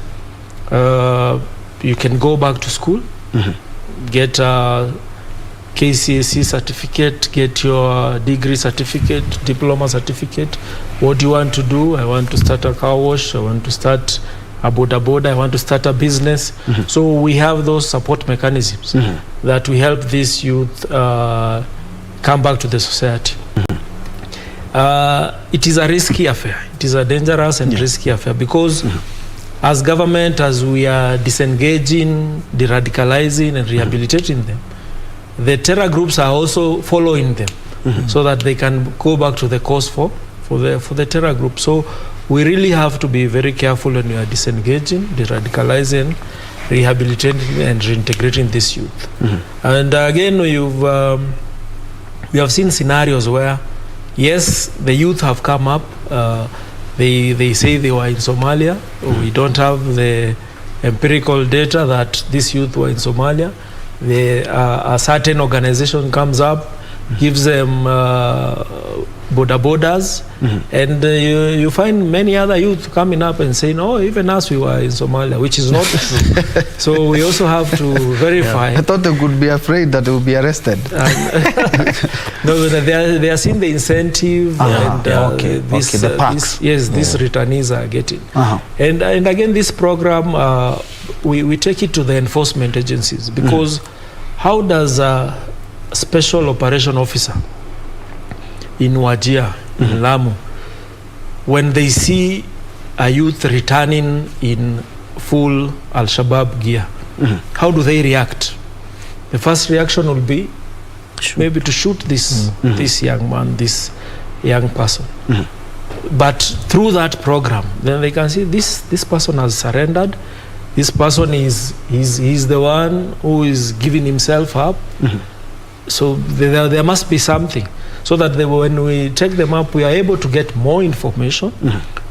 You can go back to school, get a KCSE certificate, get your degree certificate, diploma certificate. What do you want to do? I want to start a car wash, I want to start a boda, I want to start a business. So we have those support mechanisms that we help this youth come back to the society. It is a risky affair. It is a dangerous and risky affair, because as government, as we are disengaging, de-radicalizing and rehabilitating them, the terror groups are also following them so that they can go back to the cause for the terror group. So we really have to be very careful when we are disengaging, de-radicalizing, rehabilitating and reintegrating this youth. And again, we have seen scenarios where, yes, the youth have come up, they say they were in Somalia. We don't have the empirical data that this youth were in Somalia. A certain organization comes up, gives them borders, and you find many other youth coming up and saying, oh, even us, we were in Somalia, which is not true. So we also have to verify. I thought they would be afraid that they would be arrested. No, they are seeing the incentive and the perks. These returnees are getting. And again, this program, we take it to the enforcement agencies, because how does a special operation officer in Wajir, in Lamu, when they see a youth returning in full Al-Shabaab gear, how do they react? The first reaction will be maybe to shoot this young man, this young person. But through that program, then they can see this person has surrendered. This person he's the one who is giving himself up. So there must be something, so that when we take them up, we are able to get more information.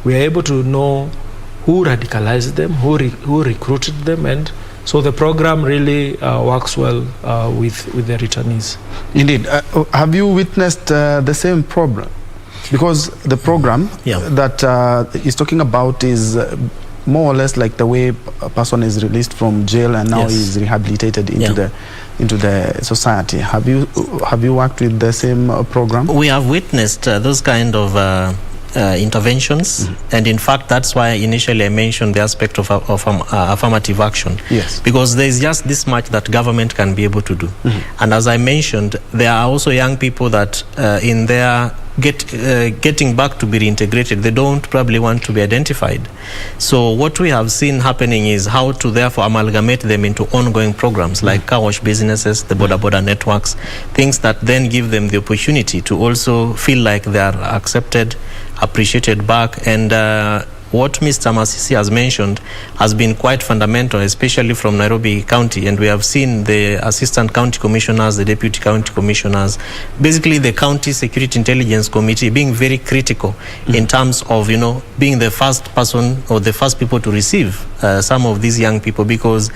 We are able to know who radicalized them, who recruited them, and so the program really works well with the returnees. Indeed. Have you witnessed the same problem? Because the program that he's talking about is more or less like the way a person is released from jail and now is rehabilitated into the society. Have you worked with the same program? We have witnessed those kind of interventions, and in fact that's why initially I mentioned the aspect of affirmative action, because there is just this much that government can be able to do. And as I mentioned, there are also young people that in their getting back to be reintegrated, they don't probably want to be identified. So what we have seen happening is how to therefore amalgamate them into ongoing programs like car wash businesses, the border networks, things that then give them the opportunity to also feel like they are accepted, appreciated back, and what Mr. Masisi has mentioned has been quite fundamental, especially from Nairobi County, and we have seen the assistant county commissioners, the deputy county commissioners, basically the county security intelligence committee being very critical in terms of, you know, being the first person or the first people to receive some of these young people, because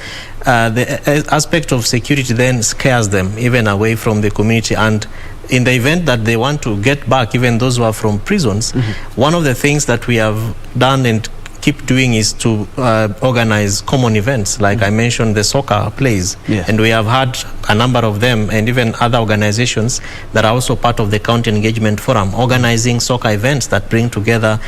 the aspect of security then scares them even away from the community. And in the event that they want to get back even those who are from prisons, one of the things that we have done and keep doing is to organize common events, like I mentioned, the soccer plays. Yes. And we have had a number of them, and even other organizations that are also part of the County Engagement Forum, organizing soccer events that bring together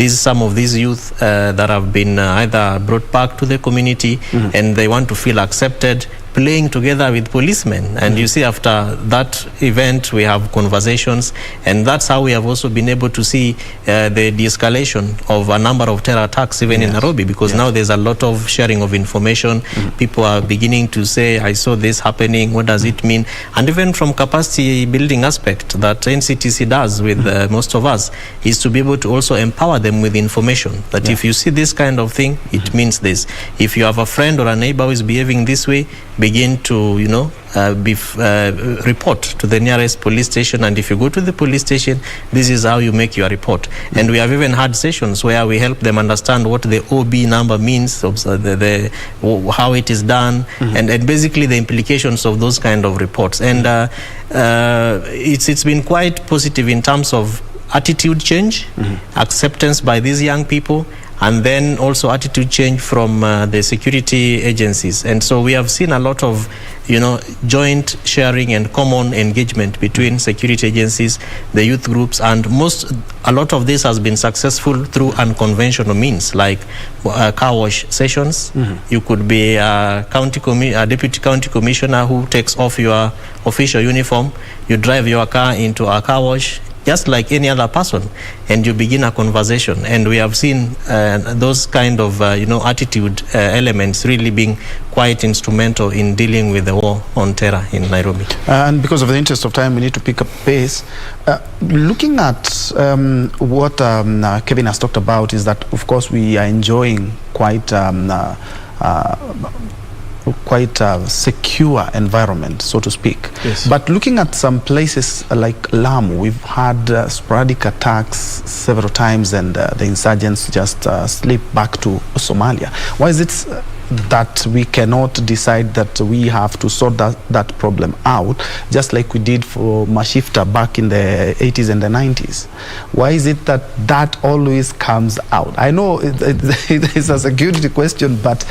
some of these youth that have been either brought back to the community and they want to feel accepted, playing together with policemen. And you see, after that event, we have conversations, and that's how we have also been able to see the de-escalation of a number of terror attacks even in Nairobi, because now there's a lot of sharing of information. People are beginning to say, I saw this happening, what does it mean? And even from capacity building aspect that NCTC does with most of us, is to be able to also empower them with information, that if you see this kind of thing, it means this. If you have a friend or a neighbor who is behaving this way, begin to, you know, report to the nearest police station, and if you go to the police station, this is how you make your report. And we have even had sessions where we help them understand what the OB number means, how it is done, and basically the implications of those kind of reports. And it's been quite positive in terms of attitude change, acceptance by these young people, and then also attitude change from the security agencies. And so we have seen a lot of, you know, joint sharing and common engagement between security agencies, the youth groups, and a lot of this has been successful through unconventional means, like car wash sessions. You could be a deputy county commissioner who takes off your official uniform, you drive your car into a car wash, just like any other person, and you begin a conversation. And we have seen those kind of attitude elements really being quite instrumental in dealing with the war on terror in Nairobi. And because of the interest of time, we need to pick up pace. Looking at what Kevin has talked about, is that of course we are enjoying quite a secure environment, so to speak. Yes. But looking at some places like Lamu, we've had sporadic attacks several times, and the insurgents just slip back to Somalia. Why is it that we cannot decide that we have to sort that problem out, just like we did for Mashifta back in the 80s and the 90s? Why is it that always comes out? I know it's a security question, but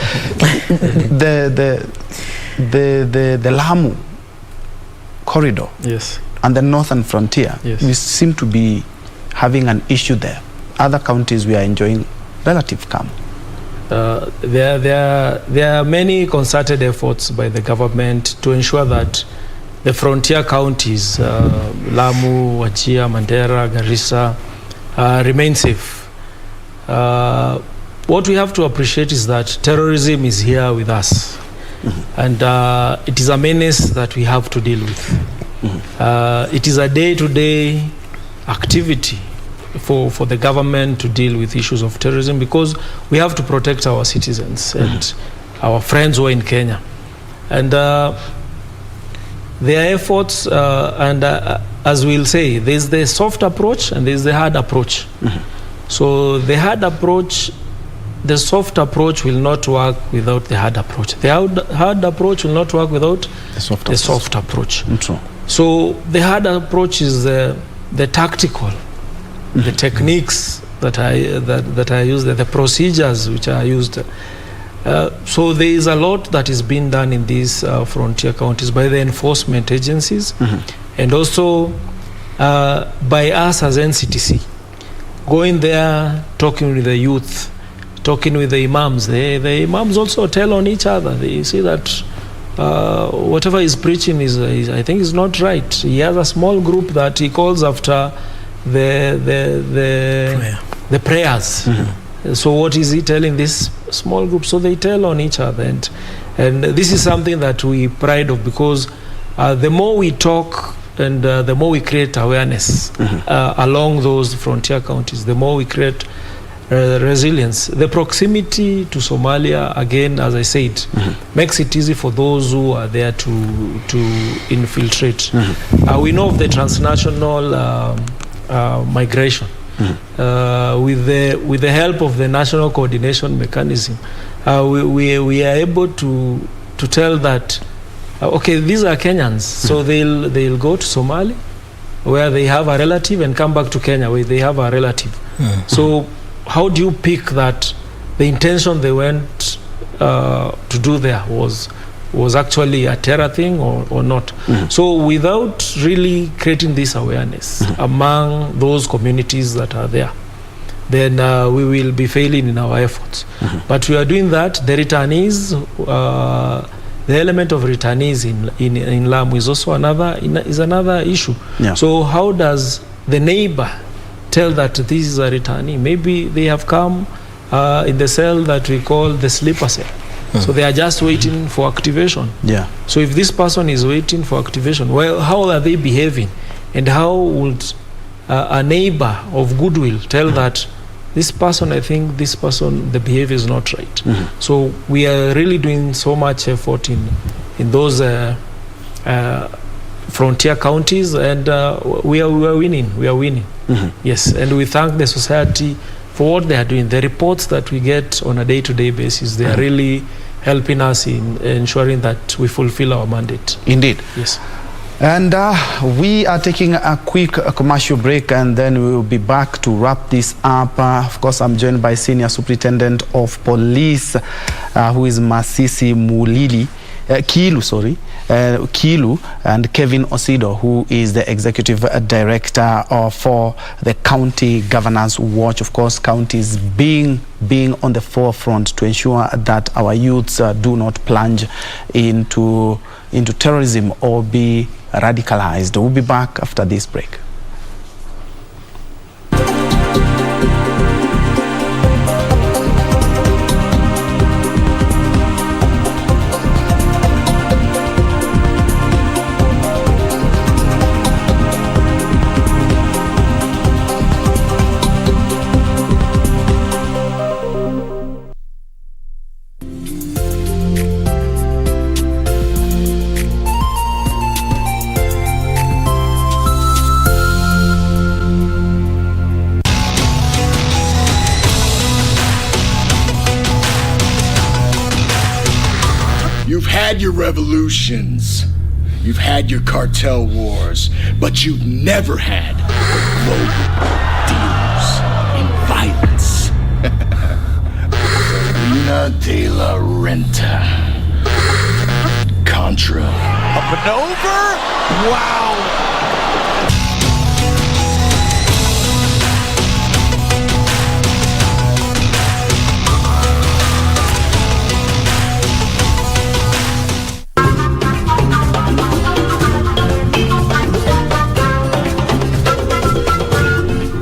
the Lamu corridor, yes, and the northern frontier, yes, we seem to be having an issue there. Other counties, we are enjoying relative calm. There are many concerted efforts by the government to ensure that the frontier counties, Lamu, Wajir, Mandera, Garissa, remain safe. What we have to appreciate is that terrorism is here with us, and it is a menace that we have to deal with. It is a day-to-day activity for the government to deal with issues of terrorism, because we have to protect our citizens and our friends who are in Kenya. And their efforts, as we'll say, there's the soft approach and there's the hard approach. So the hard approach, the soft approach will not work without the hard approach. The hard approach will not work without the soft approach. True. So the hard approach is the tactical, the techniques that I use, the procedures which are used. So there is a lot that is being done in these frontier counties by the enforcement agencies, and also by us as NCTC, going there, talking with the youth, talking with the imams. The imams also tell on each other. They say that whatever he's preaching is I think is not right. He has a small group that he calls after the prayers. So what is he telling this small group? So they tell on each other, and this is something that we pride of, because the more we talk and the more we create awareness along those frontier counties, the more we create resilience. The proximity to Somalia, again, as I said, makes it easy for those who are there to infiltrate. We know of the transnational migration. With the help of the national coordination mechanism, we are able to tell that okay, these are Kenyans, so they'll go to Somalia where they have a relative and come back to Kenya where they have a relative. So how do you pick that the intention they went to do there was actually a terror thing or not? So without really creating this awareness among those communities that are there, then we will be failing in our efforts. But we are doing that. The returnees, the element of returnees in Lamu is also another issue. Yeah. So how does the neighbor tell that this is a returnee? Maybe they have come in the cell that we call the sleeper cell. So they are just waiting for activation. Yeah. So if this person is waiting for activation, well, how are they behaving? And how would a neighbor of goodwill tell that this person, I think this person, the behavior is not right? So we are really doing so much effort in those frontier counties, and we are winning. We are winning. Yes, and we thank the society for what they are doing. The reports that we get on a day-to-day basis, they are really helping us in ensuring that we fulfill our mandate. Indeed. Yes. And we are taking a quick commercial break, and then we will be back to wrap this up. Of course, I'm joined by Senior Superintendent of Police, who is Masisi Kilu, and Kevin Osido, who is the Executive Director for the County Governance Watch. Of course, counties being on the forefront to ensure that our youths do not plunge into terrorism or be radicalized. We'll be back after this break. You've had your revolutions, you've had your cartel wars, but you've never had the global dealers in violence. Farina de la Renta, Contra. Up and over? Wow!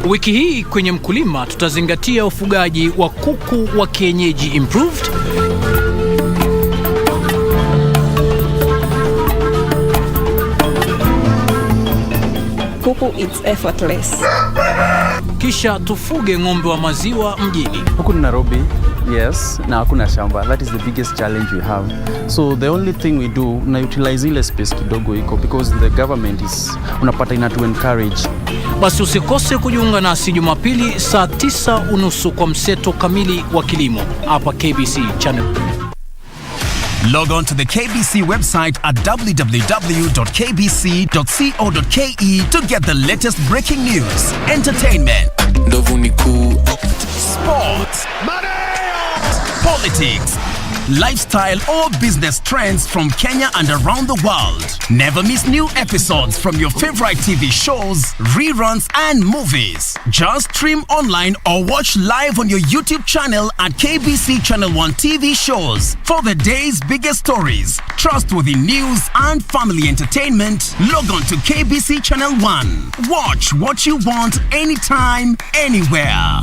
Wiki hii kwenye Mkulima tutazingatia ufugaji wa kuku wa kienyeji improved, kuku it's effortless. Kisha tufuge ng'ombe wa maziwa mjini. Huku ni Nairobi, yes, na hakuna shamba. That is the biggest challenge we have. So the only thing we do, na utilize ile space kidogo iko, because the government is unapata ina to encourage. Basi usikose kujiunga nasi Jumapili saa 9:30 kwa mseto kamili wa kilimo hapa KBC channel. Log on to the KBC website at www.kbc.co.ke to get the latest breaking news, entertainment, sports, politics, lifestyle or business trends from Kenya and around the world. Never miss new episodes from your favorite TV shows, reruns and movies. Just stream online or watch live on your YouTube channel at KBC Channel 1 TV shows. For the day's biggest stories, trustworthy news and family entertainment, log on to KBC Channel 1. Watch what you want anytime, anywhere.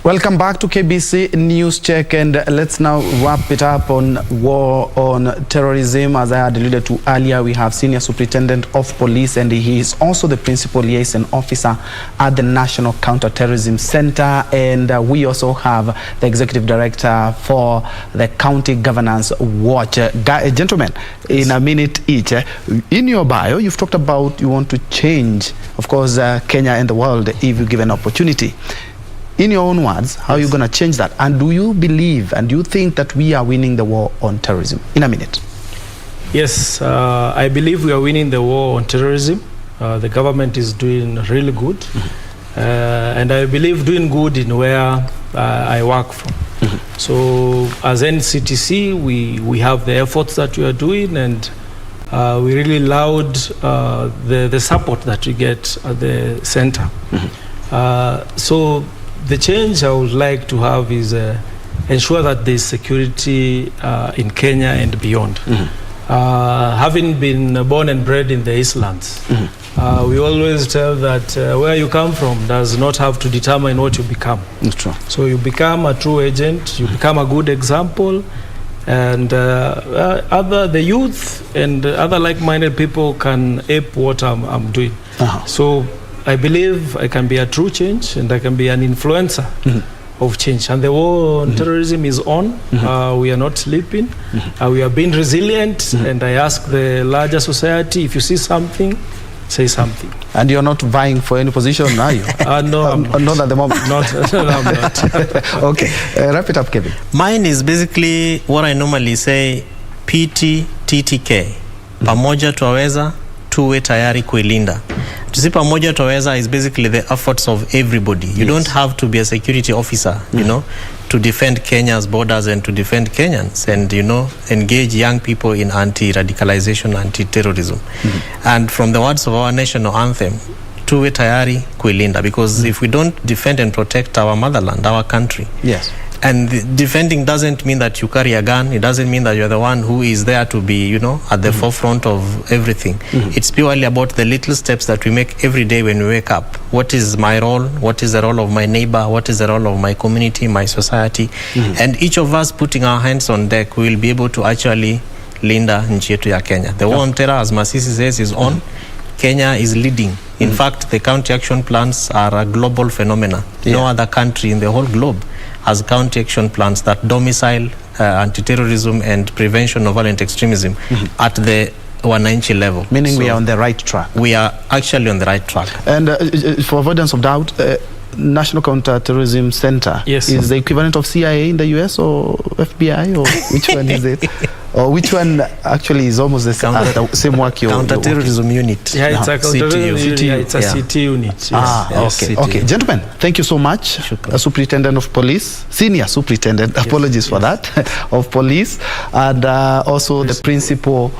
Welcome back to KBC News Check, and let's now wrap it up on war on terrorism. As I had alluded to earlier, we have Senior Superintendent of Police, and he is also the Principal Liaison Officer at the National Counter-Terrorism Center, and we also have the Executive Director for the County Governance Watch. Gentlemen, in a minute each, in your bio, you've talked about you want to change, of course, Kenya and the world if you give an opportunity. In your own words, how are you going to change that? And do you believe and do you think that we are winning the war on terrorism? In a minute. Yes, I believe we are winning the war on terrorism. The government is doing really good. And I believe doing good in where I work from. So as NCTC, we have the efforts that we are doing, and we really laud the support that we get at the center. So the change I would like to have is ensure that there is security in Kenya and beyond. Having been born and bred in the Eastlands, we always tell that where you come from does not have to determine what you become. That's true. So you become a true agent, you become a good example, and the youth and other like-minded people can ape what I'm doing. So I believe I can be a true change, and I can be an influencer of change. And the war on terrorism is on. We are not sleeping. We are being resilient. And I ask the larger society, if you see something, say something. And you're not vying for any position, are you? No, I'm not. Not at the moment. No, I'm not. Okay, wrap it up, Kevin. Mine is basically what I normally say, PTTTK. Pamoja twaweza, tuwe tayari kuilinda. Tusi pamoja twaweza is basically the efforts of everybody. You don't have to be a security officer, you know, to defend Kenya's borders and to defend Kenyans and, you know, engage young people in anti-radicalization, anti-terrorism. And from the words of our national anthem, tuwe tayari kuilinda, because if we don't defend and protect our motherland, our country, and defending doesn't mean that you carry a gun. It doesn't mean that you're the one who is there to be, you know, at the forefront of everything. It's purely about the little steps that we make every day when we wake up. What is my role? What is the role of my neighbor? What is the role of my community, my society? And each of us putting our hands on deck, we will be able to actually linda nchi yetu ya Kenya. The war on terror, as Masisi says, is on. Kenya is leading. In fact, the county action plans are a global phenomena. No other country in the whole globe has county action plans that domicile anti-terrorism and prevention of violent extremism at the wananchi level. Meaning we are on the right track. We are actually on the right track. And for avoidance of doubt, National Counter-Terrorism Center is the equivalent of CIA in the US or FBI, or which one is it? Or which one actually is almost the same work you're Counter-Terrorism Unit. Yeah, it's a counter-terrorism unit. It's a CT unit. Okay. Okay, gentlemen, thank you so much. Superintendent of Police, Senior Superintendent, apologies for that, of Police, and also the Principal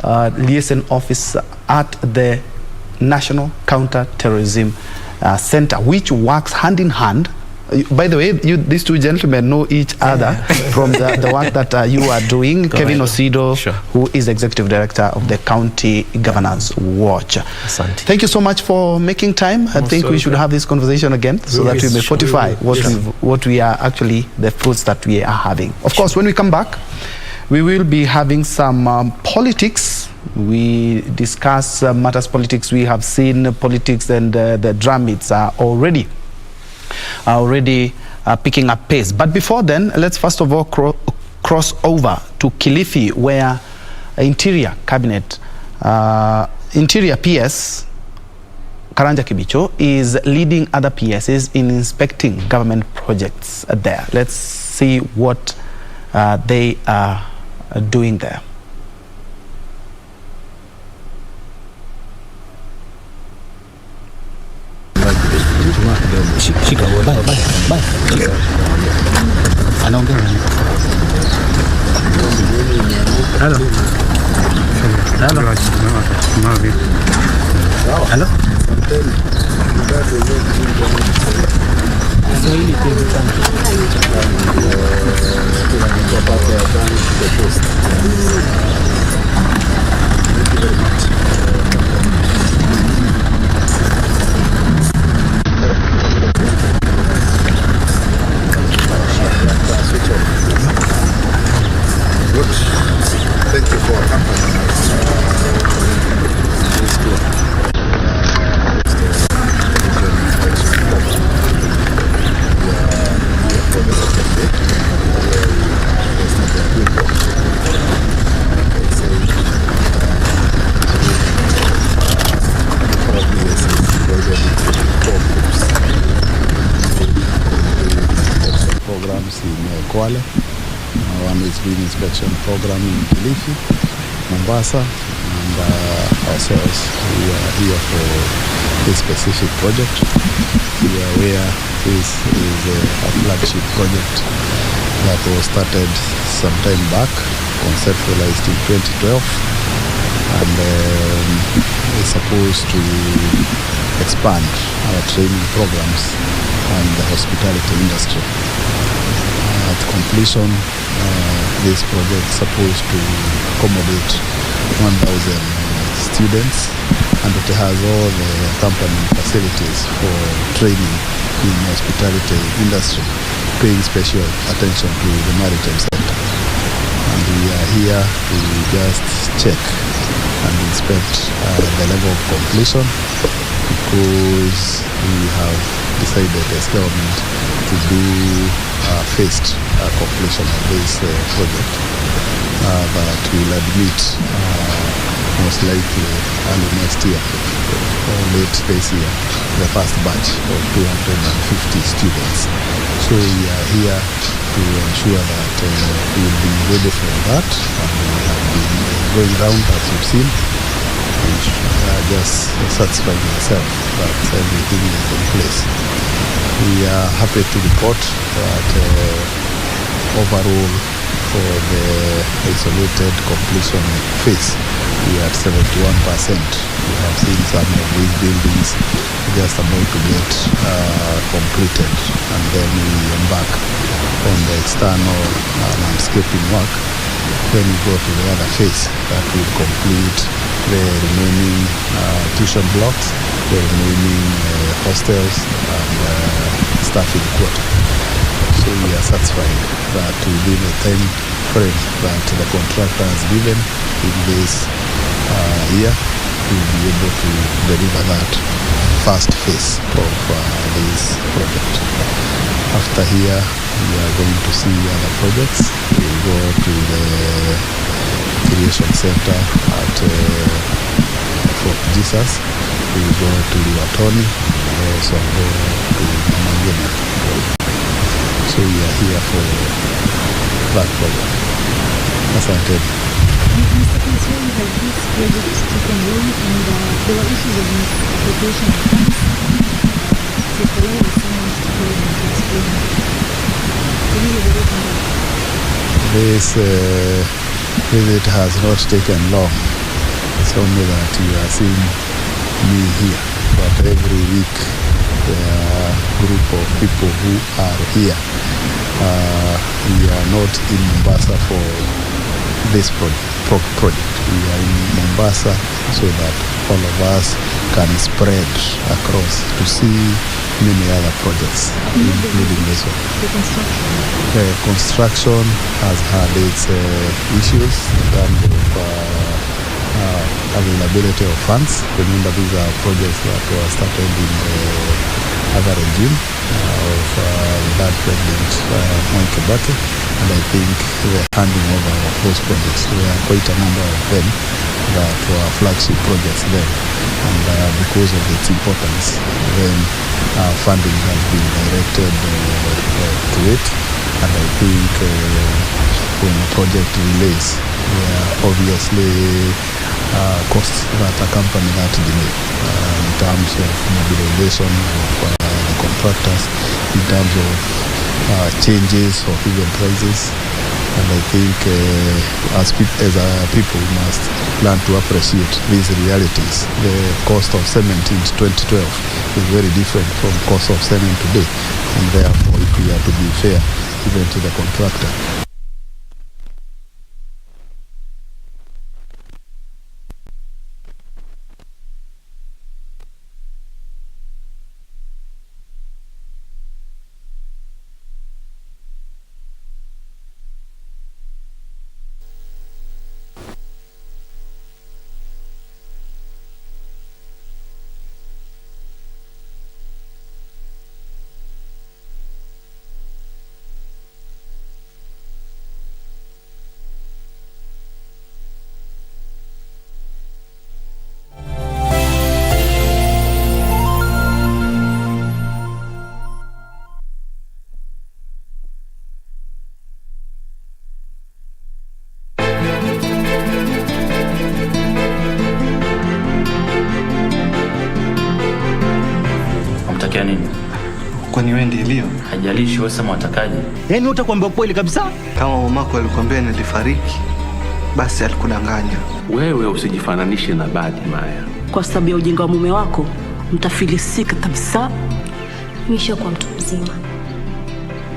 Liaison Officer at the National Counter-Terrorism Center, which works hand in hand. By the way, these two gentlemen know each other from the work that you are doing. Kevin Osido, who is Executive Director of the County Governance Watch. Thank you so much for making time. I think we should have this conversation again so that we may fortify what we are actually, the fruits that we are having. Of course, when we come back, we will be having some politics. We discuss matters politics. We have seen politics, and the drum beats are already picking up pace. But before then, let's first of all cross over to Kilifi, where Interior Cabinet, Interior PS Karanja Kibicho is leading other PSs in inspecting government projects there. Let's see what they are doing there. one is doing inspection program in Kilifi, Mombasa, and ourselves, we are here for this specific project. We are aware this is a flagship project that was started some time back, conceptualized in 2012, and is supposed to expand our training programs on the hospitality industry. At completion, this project is supposed to accommodate 1,000 students, and it has all the accompanying facilities for training in the hospitality industry, paying special attention to the maritime sector. And we are here to just check and inspect the level of completion, because we have decided as government to do phased completion of this project that will admit most likely early next year or late this year the first batch of 250 students. So we are here to ensure that we will be ready for that, and we have been going around as you've seen, and just satisfying ourselves that everything is in place. We are happy to report that overall for the isolated completion phase, we are at 71%. We have seen some of these buildings just about to get completed, and then we embark on the external landscaping work. Then we go to the other phase that will complete the remaining tuition blocks, the remaining hostels and staffing quarter. So we are satisfied that within the time frame that the contractor has given in this year, we will be able to deliver that first phase of this project. After here, we are going to see other projects. We will go to the Creation Center at Fort Jesus. We will go to Liwatoni, and also go to Mangena. So we are here for that project. Asante. Mr. Councillor, you have this project taken long, and there were issues of misapplication of funds. So for you, someone to go and explain. Can you elaborate on that? This visit has not taken long. It's only that you are seeing me here. But every week there are a group of people who are here. We are not in Mombasa for this project. We are in Mombasa so that all of us can spread across to see many other projects, including this one. The construction has had its issues in terms of availability of funds. Remember, these are projects that were started in the other regime of that President Mwai Kibaki, and I think the handing over of those projects, there are quite a number of them that were flagship projects then, and because of its importance, then funding has been directed to it, and I think when a project relays, there are obviously costs that accompany that delay in terms of mobilization of the contractors, in terms of changes of even prices. And I think as people must learn to appreciate these realities. The cost of cement in 2012 is very different from cost of cement today, and therefore if we are to be fair even to the contractor. Kwani wewe ndivyo? Hajalishi wewe sema watakaje. Yaani utakwambia kweli kabisa? Kama mamako alikwambia nilifariki, basi alikudanganya. Wewe usijifananishe na Badi Maya. Kwa sababu ya ujinga wa mume wako, mtafilisika kabisa. Misha kwa mtu mzima.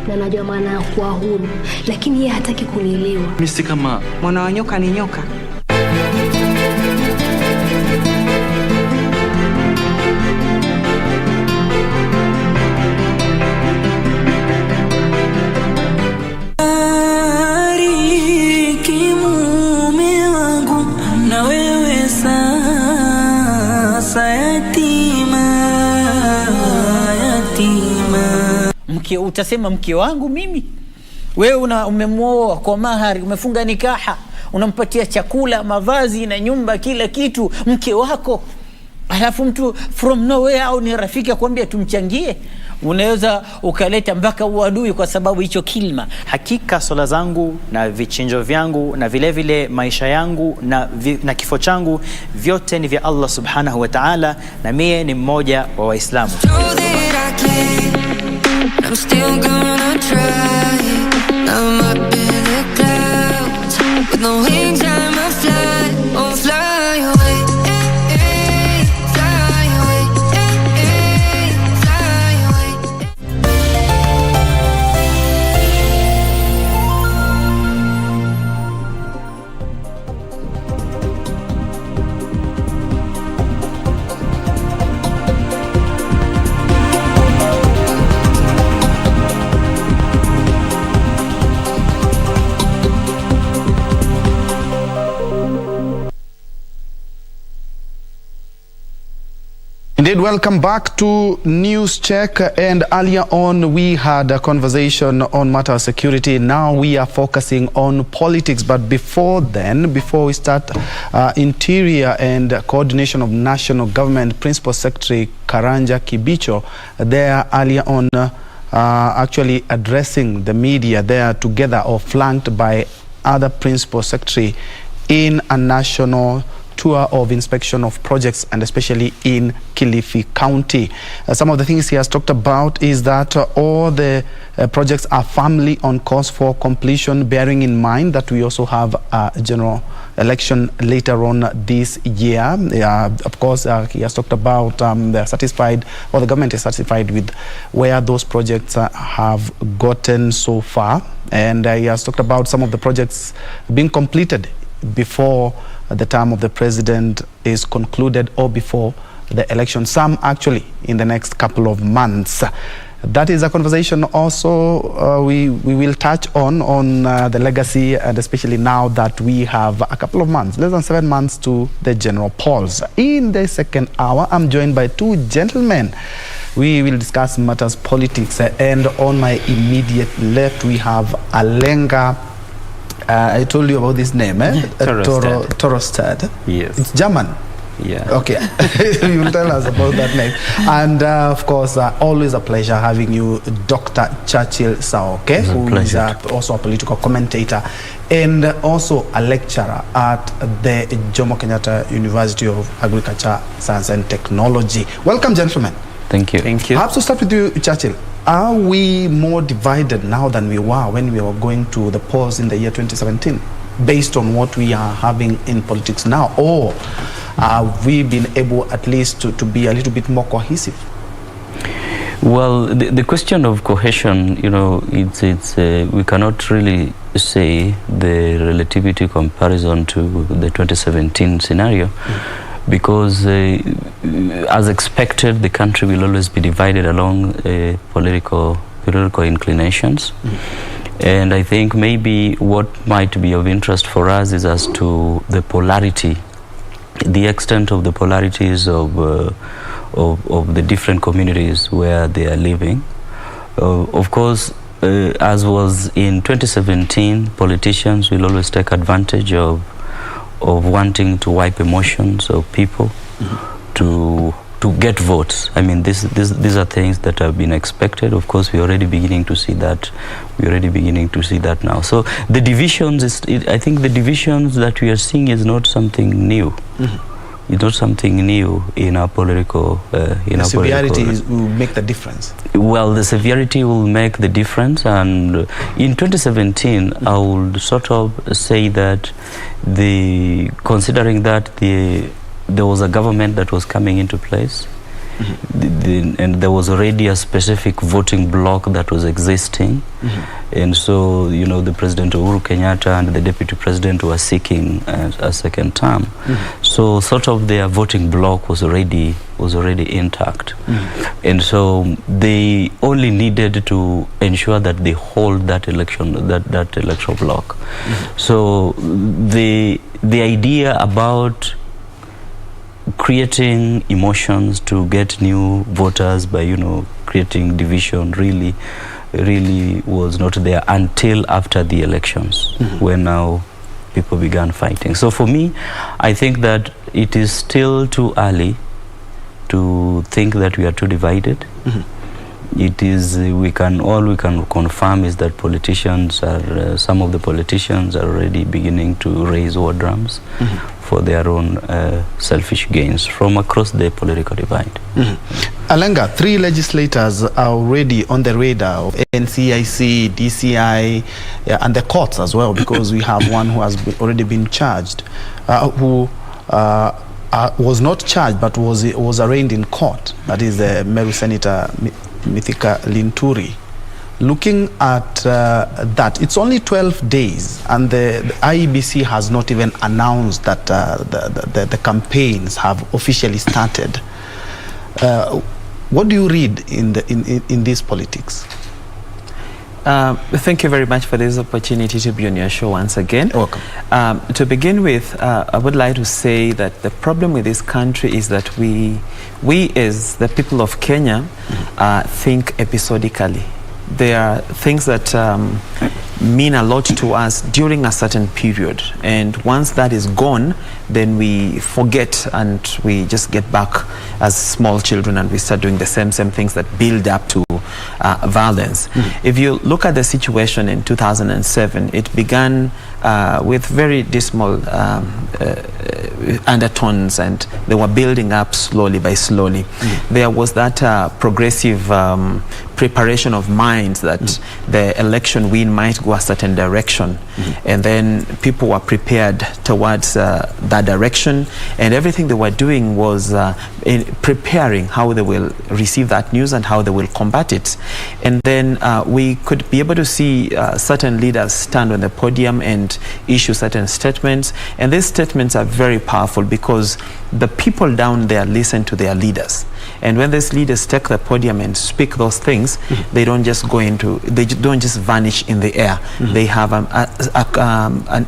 Na najua maana ya kuwa huru, lakini yeye hataki kunielewa. Mimi si kama mwana wa nyoka ni nyoka. Utasema mke wangu mimi? Wewe umemwoa kwa mahari, umefunga nikaha, unampatia chakula, mavazi na nyumba, kila kitu, mke wako. Alafu mtu from nowhere au ni rafiki akwambia tumchangie, unaweza ukaleta mpaka uadui kwa sababu hicho kilima. Hakika swala zangu na vichinjo vyangu na vile vile maisha yangu na kifo changu vyote ni vya Allah subhanahu wa ta'ala, na mie ni mmoja wa Waislamu. I'm still gonna try. I'm up in the clouds with no wings, I'm a fly. Oh, fly away, fly away, fly away. Indeed, welcome back to News Check. And earlier on, we had a conversation on matter of security. Now we are focusing on politics. But before then, before we start, Interior and Coordination of National Government Principal Secretary Karanja Kibicho, there earlier on actually addressing the media there together or flanked by other Principal Secretary in a national tour of inspection of projects, and especially in Kilifi County. Some of the things he has talked about is that all the projects are firmly on course for completion, bearing in mind that we also have a general election later on this year. Of course, he has talked about they're satisfied, or the government is satisfied with where those projects have gotten so far. And he has talked about some of the projects being completed before the term of the president is concluded or before the election, some actually in the next couple of months. That is a conversation also we will touch on the legacy, and especially now that we have a couple of months, less than 7 months to the general polls. In the second hour, I'm joined by two gentlemen. We will discuss matters politics, and on my immediate left we have Alenga. I told you about this name, Torostad. Yes. It's German. Yeah. Okay. You will tell us about that name. And of course, always a pleasure having you, Dr. Churchill Saoke, who is also a political commentator and also a lecturer at the Jomo Kenyatta University of Agriculture, Science and Technology. Welcome, gentlemen. Thank you. Thank you. Perhaps to start with you, Churchill. Are we more divided now than we were when we were going to the polls in the year 2017, based on what we are having in politics now? Or have we been able at least to be a little bit more cohesive? Well, the question of cohesion, you know, it's we cannot really say the relativity comparison to the 2017 scenario. Because as expected, the country will always be divided along political inclinations. And I think maybe what might be of interest for us is as to the polarity, the extent of the polarities of the different communities where they are living. Of course, as was in 2017, politicians will always take advantage of wanting to wipe emotions of people to get votes. I mean, these are things that have been expected. Of course, we're already beginning to see that. We're already beginning to see that now. So the divisions, I think the divisions that we are seeing is not something new. It's not something new in our political. The severity will make the difference. Well, the severity will make the difference, and in 2017, I would sort of say that considering that there was a government that was coming into place, and there was already a specific voting bloc that was existing, and so the President Uhuru Kenyatta and the Deputy President were seeking a second term, so sort of their voting bloc was already intact, and so they only needed to ensure that they hold that electoral bloc. So the idea about creating emotions to get new voters by creating division really was not there until after the elections, when now people began fighting. So for me, I think that it is still too early to think that we are too divided. It is we can confirm is that some of the politicians are already beginning to raise war drums for their own selfish gains from across the political divide. Alenga, 3 legislators are already on the radar of NCIC, DCI, and the courts as well, because we have one who has already been charged, who was not charged but was arraigned in court. That is the Meru Senator Mithika Linturi. Looking at that, it's only 12 days, and the IEBC has not even announced that the campaigns have officially started. What do you read in this politics? Thank you very much for this opportunity to be on your show once again. Welcome. To begin with, I would like to say that the problem with this country is that we as the people of Kenya think episodically. There are things that mean a lot to us during a certain period, and once that is gone, then we forget and we just get back as small children and we start doing the same things that build up to violence. If you look at the situation in 2007, it began with very dismal undertones, and they were building up slowly by slowly. There was that progressive preparation of minds that the election win might go a certain direction, and then people were prepared towards that direction, and everything they were doing was in preparing how they will receive that news and how they will combat it. And then we could be able to see certain leaders stand on the podium and issue certain statements, and these statements are very powerful because the people down there listen to their leaders. And when these leaders take the podium and speak those things, they don't just vanish in the air. They have an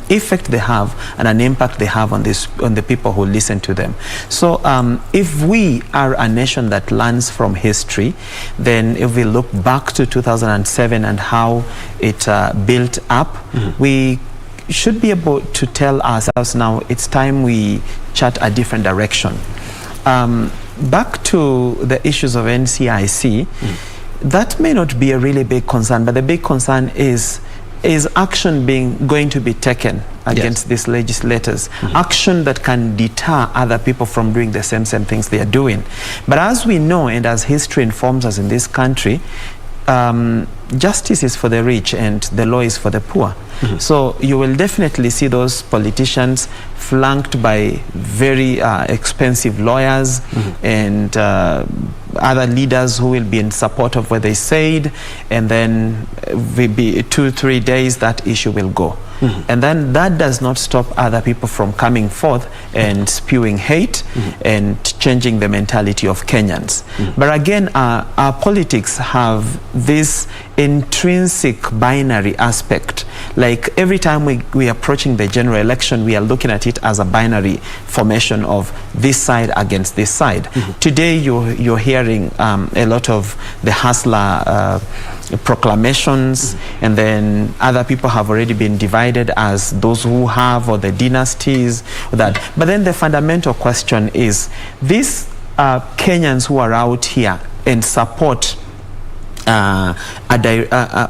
effect they have and an impact they have on the people who listen to them. So if we are a nation that learns from history, then if we look back to 2007 and how it built up, we should be able to tell ourselves now it's time we chart a different direction. Back to the issues of NCIC, that may not be a really big concern, but the big concern is action going to be taken against these legislators, action that can deter other people from doing the same things they are doing. But as we know, and as history informs us in this country, justice is for the rich and the law is for the poor. So you will definitely see those politicians flanked by very expensive lawyers and other leaders who will be in support of what they said, and then maybe 2-3 days that issue will go. And then that does not stop other people from coming forth and spewing hate and changing the mentality of Kenyans. But again, our politics have this intrinsic binary aspect. Like every time we are approaching the general election, we are looking at it as a binary formation of this side against this side. Today you're hearing a lot of the hustler proclamations, and then other people have already been divided as those who have, or the dynasties, or that. But then the fundamental question is, these Kenyans who are out here and support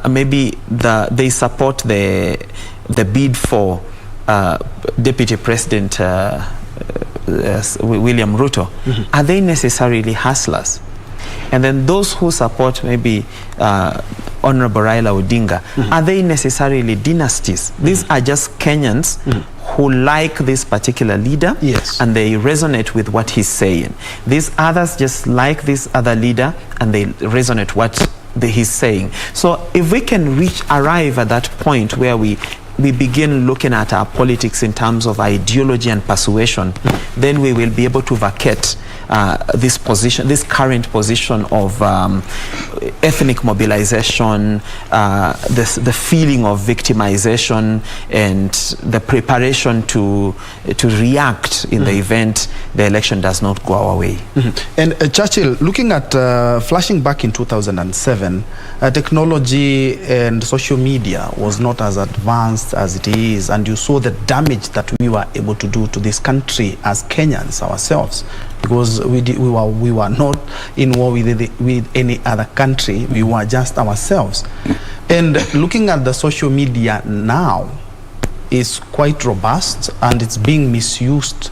maybe they support the bid for Deputy President William Ruto, are they necessarily hustlers? And then those who support maybe Honorable Raila Odinga, are they necessarily dynasties? These are just Kenyans who like this particular leader, and they resonate with what he's saying. These others just like this other leader and they resonate what he's saying. So if we can arrive at that point where we begin looking at our politics in terms of ideology and persuasion, then we will be able to vacate this current position of ethnic mobilization, the feeling of victimization, and the preparation to react in the event the election does not go our way. And Churchill, looking at flashing back in 2007, technology and social media was not as advanced as it is, and you saw the damage that we were able to do to this country as Kenyans ourselves, because we were not in war with any other country. We were just ourselves. And looking at the social media now is quite robust, and it's being misused,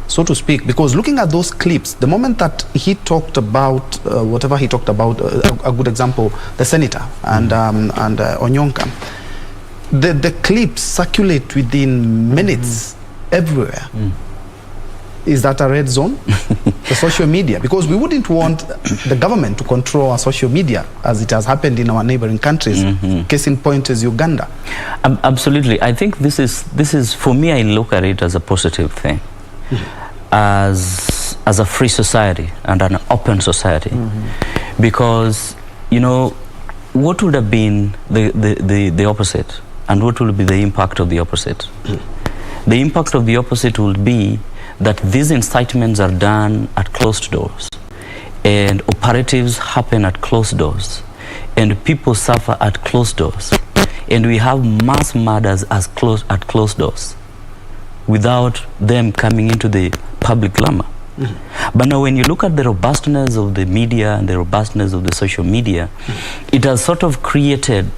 so to speak, because looking at those clips, the moment that he talked about whatever he talked about, a good example, the senator and Onyonka, the clips circulate within minutes everywhere. Is that a red zone? The social media, because we wouldn't want the government to control our social media as it has happened in our neighboring countries. Case in point is Uganda. Absolutely. I think this is for me, I look at it as a positive thing. As a free society and an open society, because what would have been the opposite, and what will be the impact of the opposite? The impact of the opposite will be that these incitements are done at closed doors, and operatives happen at closed doors, and people suffer at closed doors, and we have mass murders at closed doors without them coming into the public glamour. But now when you look at the robustness of the media and the robustness of the social media, it has sort of created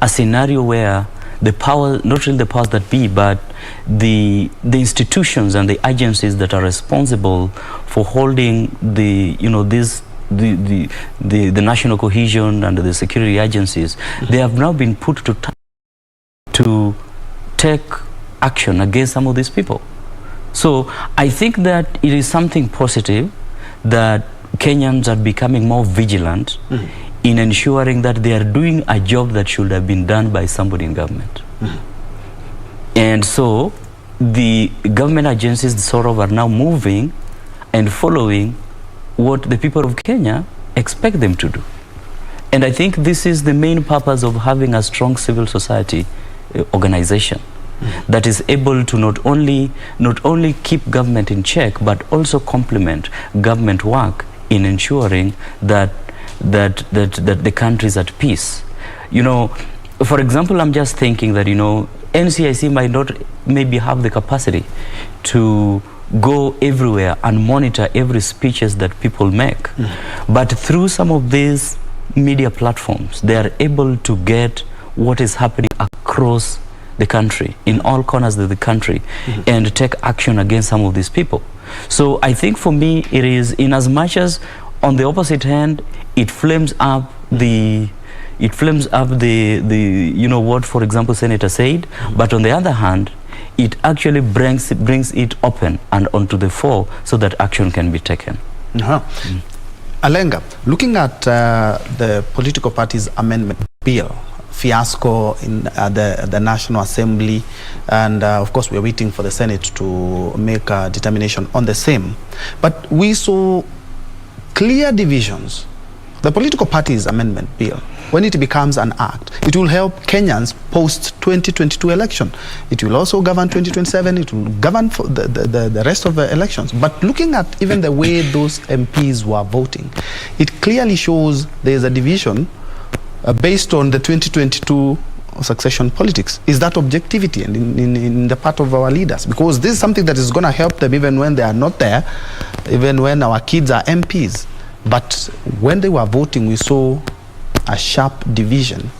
a scenario where the power, not really the powers that be, but the institutions and the agencies that are responsible for holding the national cohesion and the security agencies, they have now been put to take action against some of these people. So I think that it is something positive that Kenyans are becoming more vigilant in ensuring that they are doing a job that should have been done by somebody in government. And so the government agencies sort of are now moving and following what the people of Kenya expect them to do. And I think this is the main purpose of having a strong civil society organization that is able to not only keep government in check, but also complement government work in ensuring that the country is at peace. For example, I'm just thinking that NCIC might not maybe have the capacity to go everywhere and monitor every speeches that people make, but through some of these media platforms, they are able to get what is happening across the country, in all corners of the country, and take action against some of these people. So I think for me, it is, in as much as on the opposite hand, it flames up the what, for example, Senator said, but on the other hand, it actually brings it open and onto the fore so that action can be taken. Alenga, looking at the political parties amendment bill, fiasco in the National Assembly, and of course we're waiting for the Senate to make a determination on the same, but we saw clear divisions. The political parties amendment bill, when it becomes an act, it will help Kenyans post 2022 election. It will also govern 2027. It will govern for the rest of the elections. But looking at even the way those MPs were voting, it clearly shows there is a division based on the 2022 succession politics. Is that objectivity and in the part of our leaders? Because this is something that is going to help them even when they are not there, even when our kids are MPs. But when they were voting, we saw a sharp division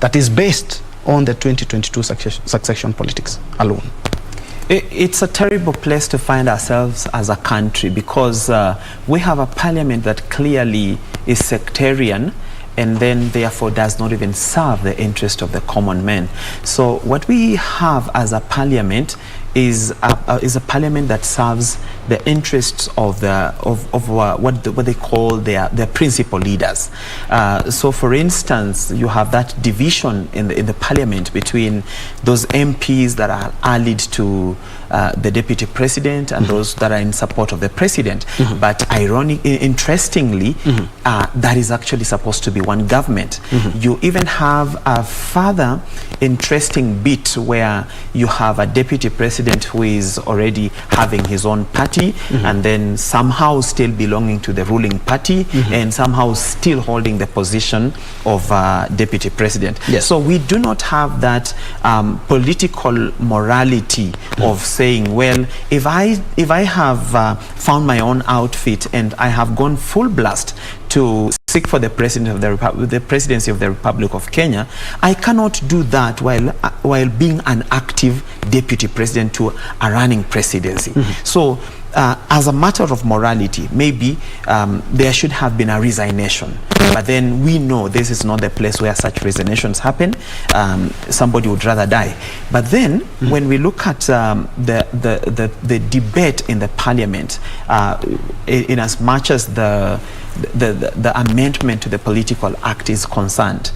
that is based on the 2022 succession politics alone. It's a terrible place to find ourselves as a country, because we have a parliament that clearly is sectarian, and then therefore does not even serve the interest of the common man. So what we have as a parliament is a parliament that serves the interests of what they call their principal leaders. So for instance, you have that division in the parliament between those MPs that are allied to the deputy president and those that are in support of the president. But interestingly, that is actually supposed to be one government. You even have a further interesting bit where you have a deputy president who is already having his own party, and then somehow still belonging to the ruling party, and somehow still holding the position of deputy president. So we do not have that political morality of saying, well, if I have found my own outfit and I have gone full blast to seek for the president of the presidency of the Republic of Kenya, I cannot do that while being an active deputy president to a running presidency. So as a matter of morality, maybe there should have been a resignation. But then we know this is not the place where such resignations happen. Somebody would rather die. But then when we look at the debate in the parliament, in as much as the amendment to the Political Act is concerned,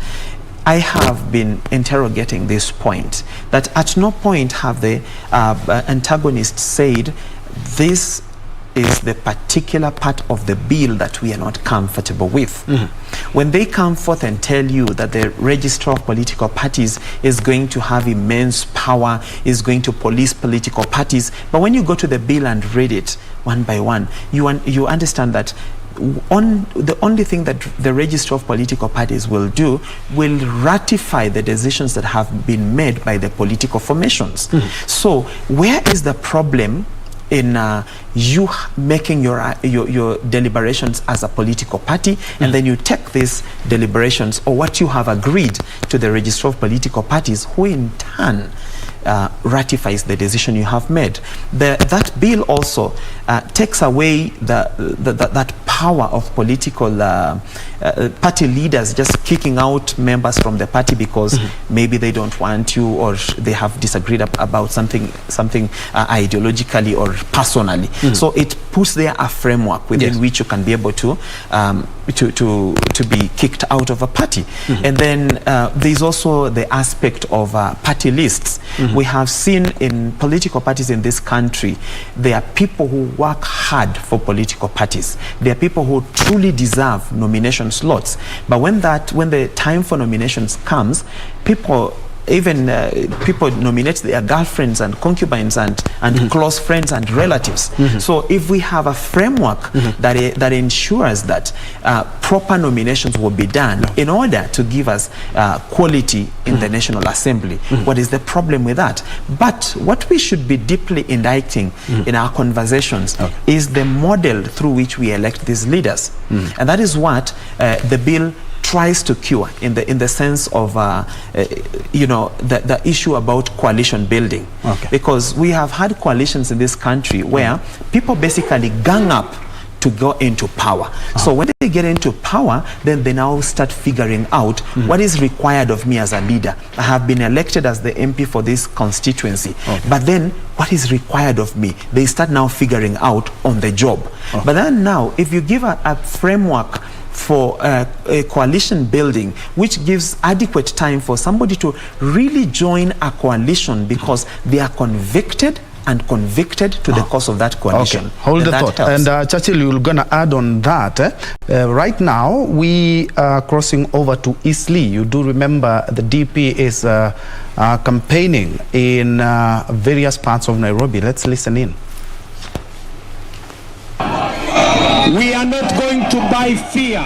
I have been interrogating this point, that at no point have the antagonists said this is the particular part of the bill that we are not comfortable with. When they come forth and tell you that the Registrar of Political Parties is going to have immense power, is going to police political parties, but when you go to the bill and read it one by one, you understand that the only thing that the Registrar of Political Parties will do will ratify the decisions that have been made by the political formations. So where is the problem in you making your deliberations as a political party, and then you take these deliberations or what you have agreed to the Registrar of Political Parties, who in turn ratifies the decision you have made. That bill also takes away that power of political party leaders just kicking out members from the party because maybe they don't want you, or they have disagreed about something ideologically or personally. So it puts there a framework within which you can be able to be kicked out of a party. And then there's also the aspect of party lists. We have seen in political parties in this country, there are people who work hard for political parties. There are people who truly deserve nomination slots. But when the time for nominations comes, people nominate their girlfriends and concubines and close friends and relatives. So if we have a framework that ensures that proper nominations will be done in order to give us quality in the National Assembly, what is the problem with that? But what we should be deeply indicting in our conversations is the model through which we elect these leaders. And that is what the bill tries to cure in the sense of the issue about coalition building. Because we have had coalitions in this country where people basically gang up to go into power. So when they get into power, then they now start figuring out what is required of me as a leader. I have been elected as the MP for this constituency, but then what is required of me? They start now figuring out on the job. But then now, if you give a framework for a coalition building, which gives adequate time for somebody to really join a coalition because they are convicted to the cause of that coalition. Hold the thought. And Churchill, you're going to add on that. Right now, we are crossing over to Eastleigh. You do remember the DP is campaigning in various parts of Nairobi. Let's listen in. We are not going to buy fear.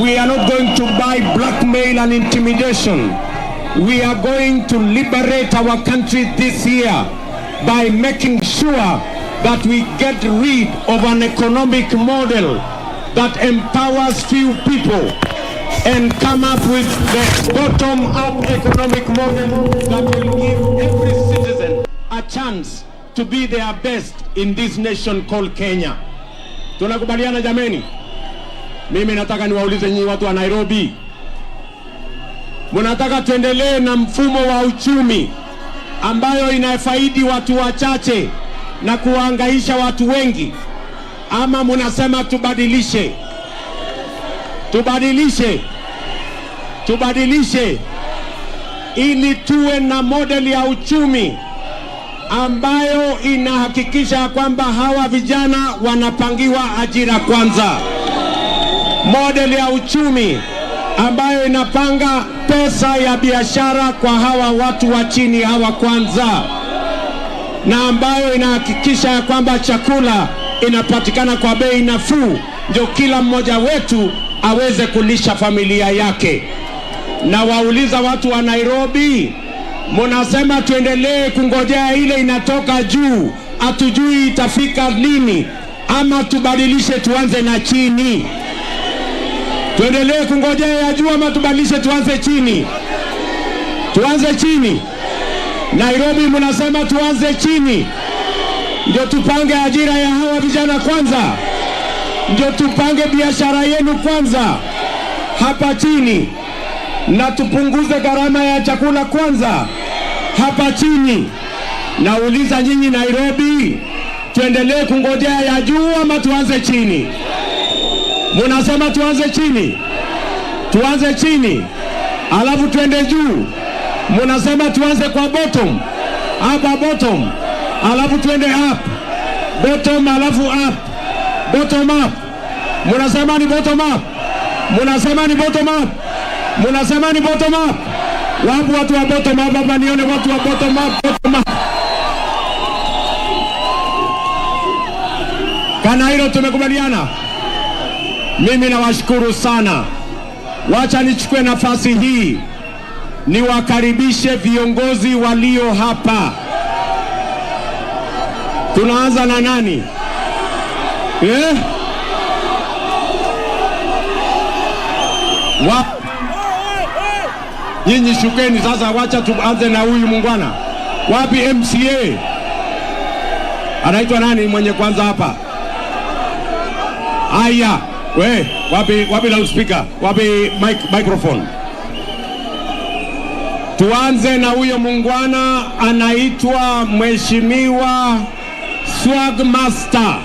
We are not going to buy blackmail and intimidation. We are going to liberate our country this year by making sure that we get rid of an economic model that empowers few people and come up with the bottom-up economic model that will give every citizen a chance to be their best in this nation called Kenya. Tunakubaliana jameni? Mimi nataka niwaulize nyinyi watu wa Nairobi. Mnataka tuendelee na mfumo wa uchumi ambayo inafaidi watu wachache na kuhangaisha watu wengi, ama mnasema tubadilishe? Tubadilishe ili tuwe na model ya uchumi ambayo inahakikisha kwamba hawa vijana wanapangiwa ajira kwanza. Model ya uchumi ambayo inapanga pesa ya biashara kwa hawa watu wa chini hawa kwanza, na ambayo inahakikisha kwamba chakula inapatikana kwa bei nafuu, ndio kila mmoja wetu aweze kulisha familia yake. Na wauliza watu wa Nairobi, mnasema tuendelee kungojea ile inatoka juu, hatujui itafika lini, ama tubadilishe tuanze na chini? Tuendelee kungojea ya juu ama tubadilishe tuanze chini? Tuanze chini. Nairobi mnasema tuanze chini, ndio tupange ajira ya hawa vijana kwanza, ndio tupange biashara yenu kwanza hapa chini, na tupunguze gharama ya chakula kwanza hapa chini. Nauliza nyinyi Nairobi, tuendelee kungojea ya juu ama tuanze chini? Mnasema tuanze chini. Tuanze chini alafu tuende juu. Mnasema tuanze kwa bottom, hapa bottom alafu tuende up, bottom alafu up, bottom up. Mnasema ni bottom up. Mnasema ni bottom up. Mnasema ni bottom up. Wapo watu wa bottom up hapa? Nione watu wa bottom up, bottom up. Kana hilo tumekubaliana? Mimi nawashukuru sana. Wacha nichukue nafasi hii niwakaribishe viongozi walio hapa. Tunaanza na nani? Nyinyi shukeni sasa, wacha tuanze na huyu mungwana. Wapi MCA? Anaitwa nani mwenye kwanza hapa? Aya, wapi loudspeaker? Wapi microphone? Tuanze na huyo mungwana, anaitwa Mheshimiwa Swag Master.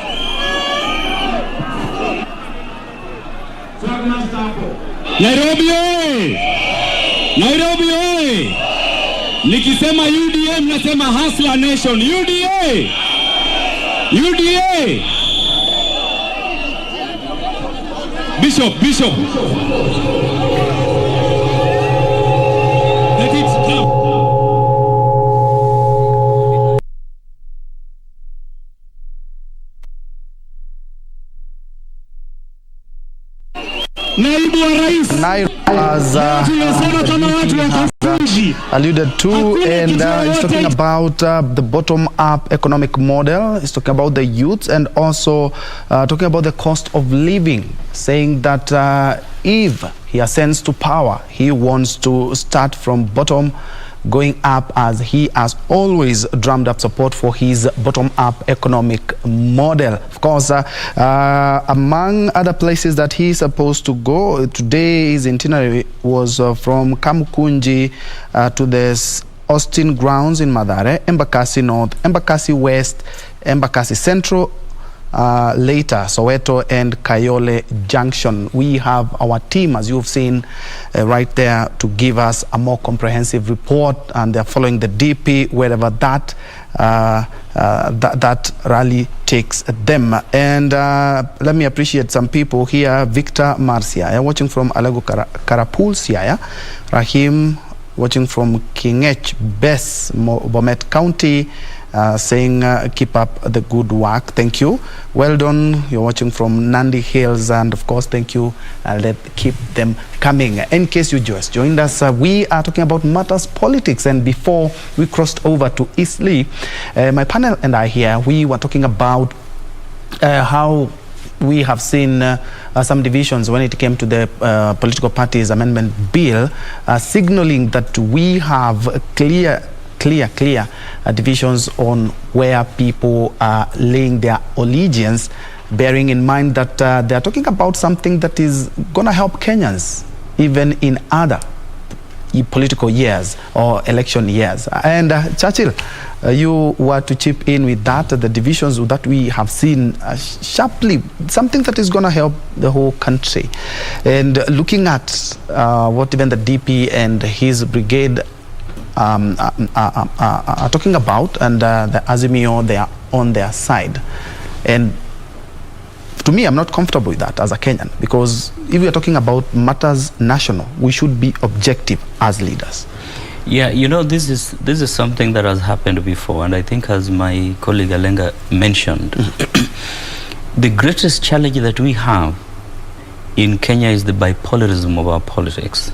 Swag Master hapo. Nairobi oye! Nairobi oye! Nikisema UDM nasema Hustler Nation. UDA! UDA! Bishop. Let it come. Naibu wa Rais. As alluded to, and he's talking about the bottom-up economic model. He's talking about the youth, and also talking about the cost of living, saying that if he ascends to power, he wants to start from bottom, going up, as he has always drummed up support for his bottom-up economic model. Of course, among other places that he's supposed to go, today his itinerary was from Kamukunji to the Austin grounds in Mathare, Embakasi North, Embakasi West, Embakasi Central, later Soweto and Kayole Junction. We have our team, as you've seen right there, to give us a more comprehensive report, and they're following the DP wherever that that rally takes them. And let me appreciate some people here. Victor Marcia watching from Alago Karapul Siaya, Rahim watching from Kingech Bess, Bomet County, saying keep up the good work. Thank you. Well done. You're watching from Nandi Hills, and of course thank you. Let keep them coming. In case you just joined us, we are talking about matters politics, and before we crossed over to Eastleigh, my panel and I here, we were talking about how we have seen some divisions when it came to the political parties amendment bill, signaling that we have clear clear divisions on where people are laying their allegiance, bearing in mind that they are talking about something that is going to help Kenyans even in other political years or election years. And Churchill, you were to chip in with that, the divisions that we have seen sharply, something that is going to help the whole country. And looking at what even the DP and his brigade are talking about, and the Azimio, they are on their side. And to me, I'm not comfortable with that as a Kenyan, because if we are talking about matters national, we should be objective as leaders. Yeah, you know, this is something that has happened before, and I think, as my colleague Alenga mentioned, the greatest challenge that we have in Kenya is the bipolarism of our politics,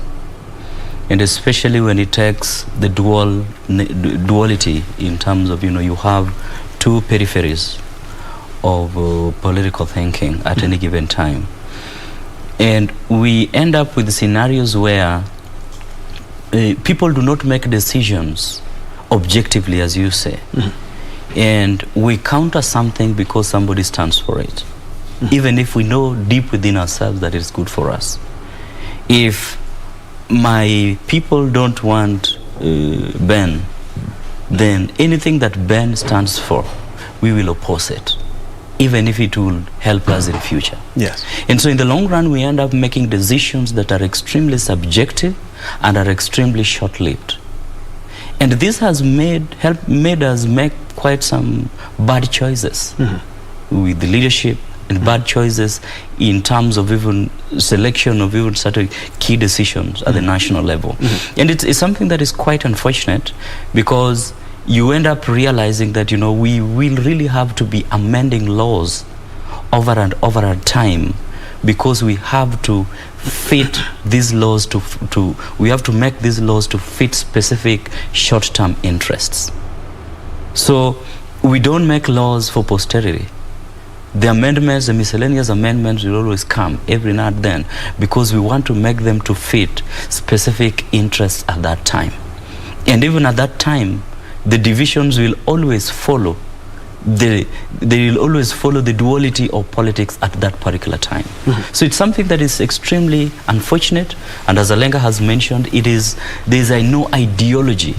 and especially when it takes the duality in terms of, you know, you have two peripheries of political thinking at any given time, and we end up with scenarios where people do not make decisions objectively, as you say, and we counter something because somebody stands for it, even if we know deep within ourselves that it's good for us. If my people don't want Ben, then anything that Ben stands for, we will oppose it, even if it will help us in the future. Yes. And so in the long run, we end up making decisions that are extremely subjective and are extremely short-lived. And this has made us make quite some bad choices with the leadership, and bad choices in terms of even selection of even certain key decisions at the national level. And it's something that is quite unfortunate, because you end up realizing that, you know, we will really have to be amending laws over and over our time, because we have to fit these laws we have to make these laws to fit specific short-term interests. So we don't make laws for posterity. The amendments, the miscellaneous amendments, will always come every now and then, because we want to make them to fit specific interests at that time. And even at that time, the divisions will always follow they will always follow the duality of politics at that particular time. So it's something that is extremely unfortunate, and as Alenga has mentioned, there's no ideology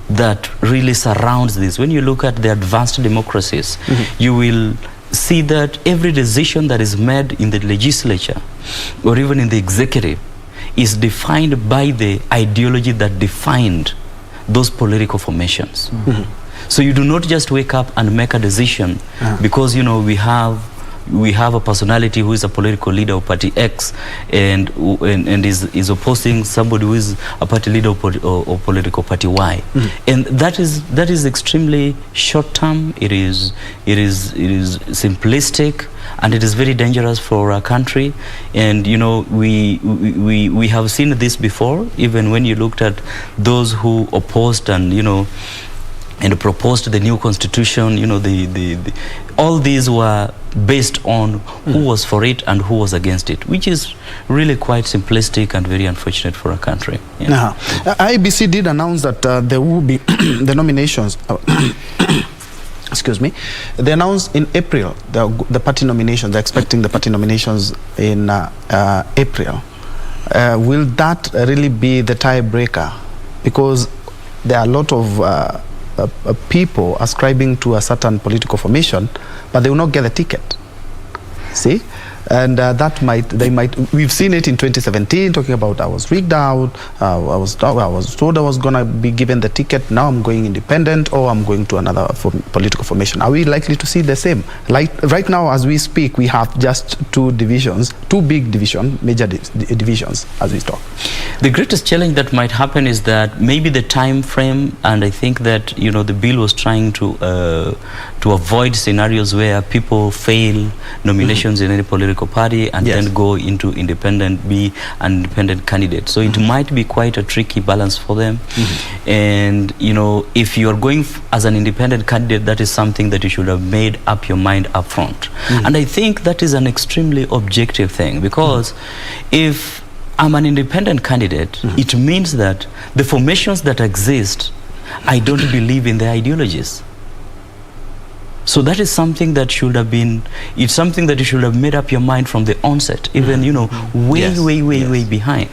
that really surrounds this. When you look at the advanced democracies, you will see that every decision that is made in the legislature or even in the executive is defined by the ideology that defined those political formations. So you do not just wake up and make a decision because, you know, we have a personality who is a political leader of party X and is opposing somebody who is a party leader of political party Y. And that is extremely short term. It is simplistic, and it is very dangerous for our country. And, you know, we have seen this before, even when you looked at those who opposed and proposed the new constitution. You know, all these were based on who was for it and who was against it, which is really quite simplistic and very unfortunate for our country. IBC did announce that there will be the nominations. Excuse me. They announced in April the party nominations. They're expecting the party nominations in April. Will that really be the tiebreaker? Because there are a lot of people ascribing to a certain political formation, but they will not get a ticket. See? And we've seen it in 2017, talking about I was rigged out, I was told I was going to be given the ticket, now I'm going independent, or I'm going to another political formation. Are we likely to see the same? Like right now, as we speak, we have just two big major divisions as we talk. The greatest challenge that might happen is that maybe the time frame, and I think that, you know, the bill was trying to avoid scenarios where people fail nominations in any political party and then go into be an independent candidate. So it might be quite a tricky balance for them. And, you know, if you're going as an independent candidate, that is something that you should have made up your mind up front. And I think that is an extremely objective thing, because if I'm an independent candidate, it means that the formations that exist I don't believe in their ideologies. So that is something that should have been, it's something that you should have made up your mind from the onset, even, you know, way behind.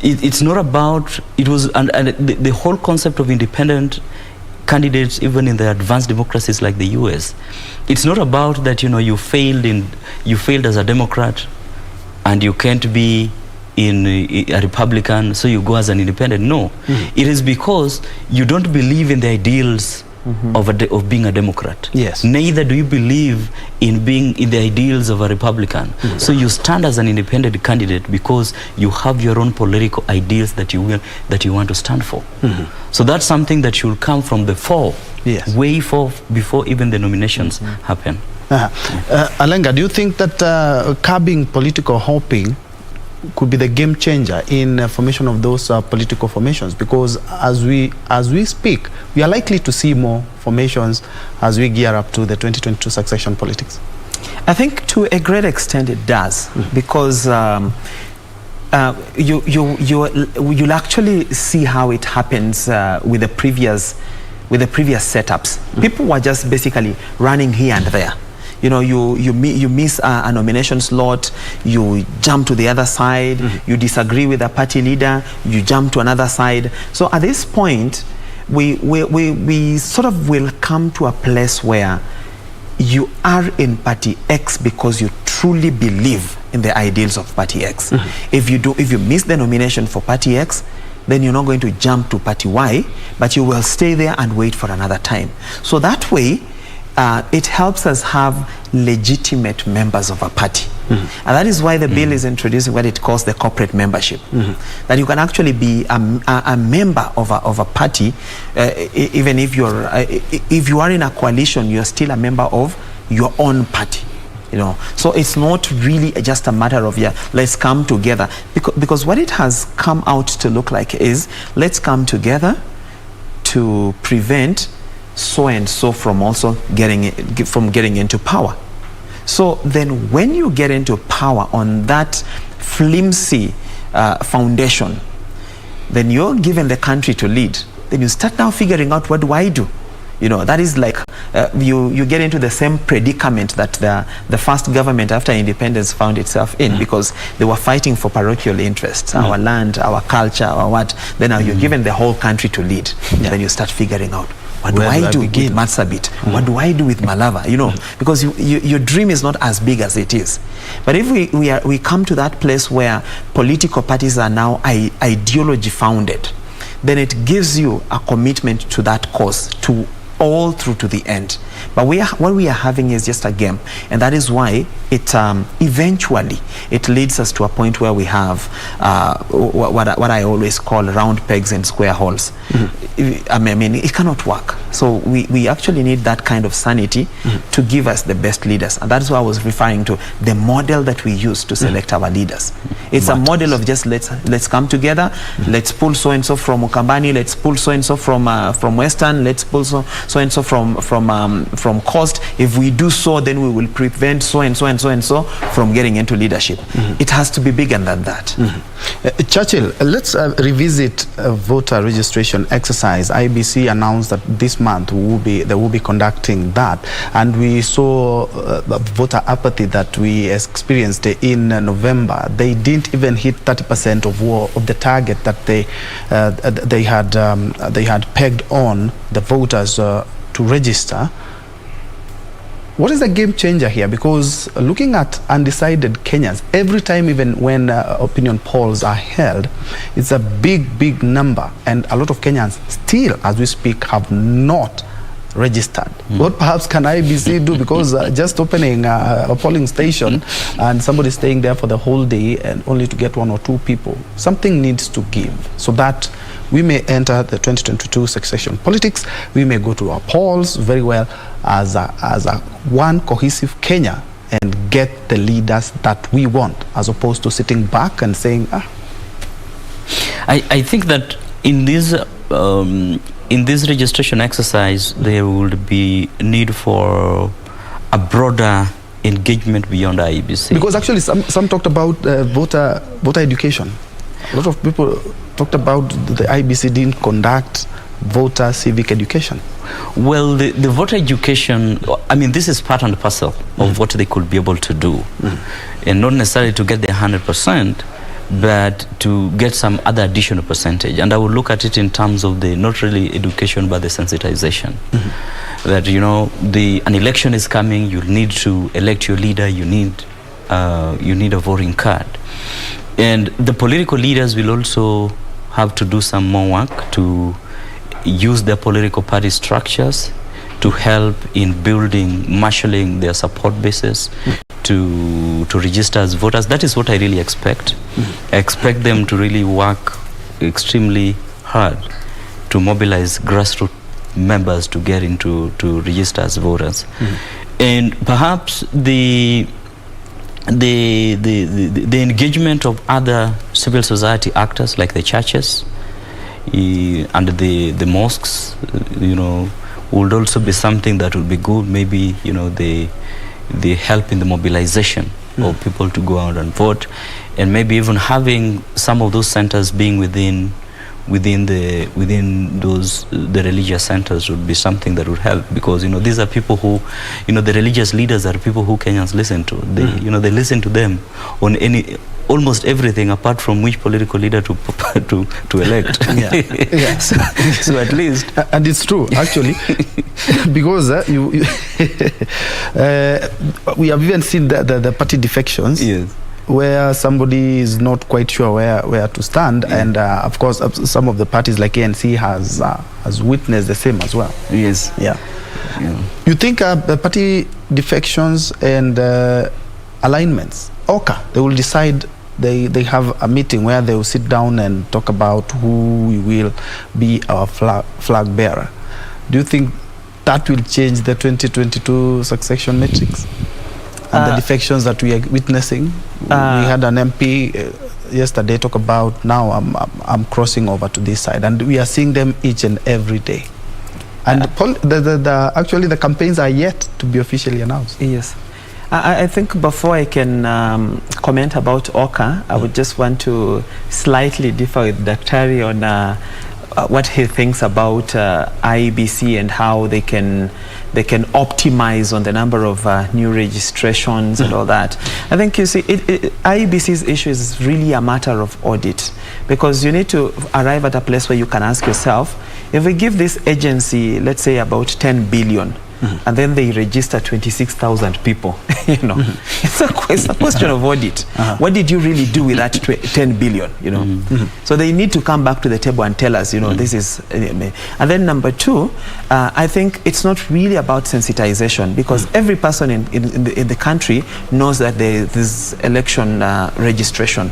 It's not about, it was, and the whole concept of independent candidates, even in the advanced democracies like the US, it's not about that, you know, you failed as a Democrat and you can't be a Republican, so you go as an independent. No, it is because you don't believe in the ideals of being a Democrat. Yes. Neither do you believe in being in the ideals of a Republican. So you stand as an independent candidate because you have your own political ideals that you want to stand for. So that's something that should come from before, way before even the nominations happen. Alenga, do you think that curbing political hopping could be the game changer in formation of those political formations? Because as we speak, we are likely to see more formations as we gear up to the 2022 succession politics. I think to a great extent it does, because you'll actually see how it happens with the previous setups. People were just basically running here and there. You know, you miss a nomination slot, you jump to the other side, you disagree with a party leader, you jump to another side. So at this point, we sort of will come to a place where you are in party X because you truly believe in the ideals of party X. If you miss the nomination for party X, then you're not going to jump to party Y, but you will stay there and wait for another time. So that way, it helps us have legitimate members of a party. And that is why the bill is introducing what it calls the corporate membership. That you can actually be a member of a party, even if you are in a coalition, you're still a member of your own party. You know, so it's not really just a matter of let's come together, because what it has come out to look like is let's come together to prevent so and so from also getting into power. So then when you get into power on that flimsy foundation, then you're given the country to lead. Then you start now figuring out, what do I do? You know, that is like you get into the same predicament that the first government after independence found itself in, because they were fighting for parochial interests, our land, our culture, our what. Then now you're given the whole country to lead. Then you start figuring out, what do I do with Marsabit? What do I do with Malava? You know, because your dream is not as big as it is. But if we come to that place where political parties are now ideology founded, then it gives you a commitment to that cause, to all through to the end. But what we are having is just a game, and that is why it eventually it leads us to a point where we have what I always call round pegs and square holes. I mean, it cannot work. So we actually need that kind of sanity to give us the best leaders, and that's why I was referring to the model that we use to select our leaders. It's a model of just let's come together, let's pull so and so from Ukambani, let's pull so and so from Western, let's pull so and so from Coast. If we do so, then we will prevent so and so and so and so from getting into leadership. It has to be bigger than that. Churchill, let's revisit voter registration exercise. IBC announced that this month they will be conducting that, and we saw voter apathy that we experienced in November. They didn't even hit 30% of the target that they had pegged on the voters to register. What is the game changer here? Because looking at undecided Kenyans, every time, even when opinion polls are held, it's a big number, and a lot of Kenyans still, as we speak, have not registered. What perhaps can IBC do? Because just opening a polling station and somebody staying there for the whole day and only to get one or two people, something needs to give so that we may enter the 2022 succession politics. We may go to our polls very well as a one cohesive Kenya and get the leaders that we want, as opposed to sitting back and saying, I think that in this registration exercise, there would be need for a broader engagement beyond IBC. Because actually some talked about voter education. A lot of people talked about the IBC didn't conduct voter civic education? Well, the voter education, I mean, this is part and parcel of what they could be able to do. And not necessarily to get the 100%, but to get some other additional percentage. And I would look at it in terms of the, not really education, but the sensitization. That, you know, an election is coming, you need to elect your leader, you need a voting card. And the political leaders will also have to do some more work to use their political party structures to help in building, marshalling their support bases to register as voters. That is what I really expect. I expect them to really work extremely hard to mobilize grassroots members to get into to register as voters. And perhaps the engagement of other civil society actors like the churches and the mosques, you know, would also be something that would be good. Maybe, you know, they help in the mobilization of people to go out and vote, and maybe even having some of those centers being within the religious centers would be something that would help, because, you know, these are people who, you know, the religious leaders are people who Kenyans listen to. They, you know, they listen to them on almost everything apart from which political leader to elect. So at least, and it's true actually, because we have even seen the party defections. Where somebody is not quite sure where to stand, and of course some of the parties like ANC has witnessed the same as well. You think the party defections and alignments, they will decide, they have a meeting where they will sit down and talk about who will be our flag bearer. Do you think that will change the 2022 succession matrix and the defections that we are witnessing? We had an MP yesterday talk about, now I'm crossing over to this side, and we are seeing them each and every day. And actually the campaigns are yet to be officially announced. Yes. I think before I can comment about OCA, I would just want to slightly differ with Daktari on what he thinks about IEBC and how they can optimize on the number of new registrations and all that. I think, you see, IEBC's issue is really a matter of audit, because you need to arrive at a place where you can ask yourself, if we give this agency, let's say, about 10 billion, and then they register 26,000 people, you know, it's a question of audit. What did you really do with that 10 billion, you know? So they need to come back to the table and tell us, you know, this is, and then number two, I think it's not really about sensitization, because every person in the country knows that there's election registration.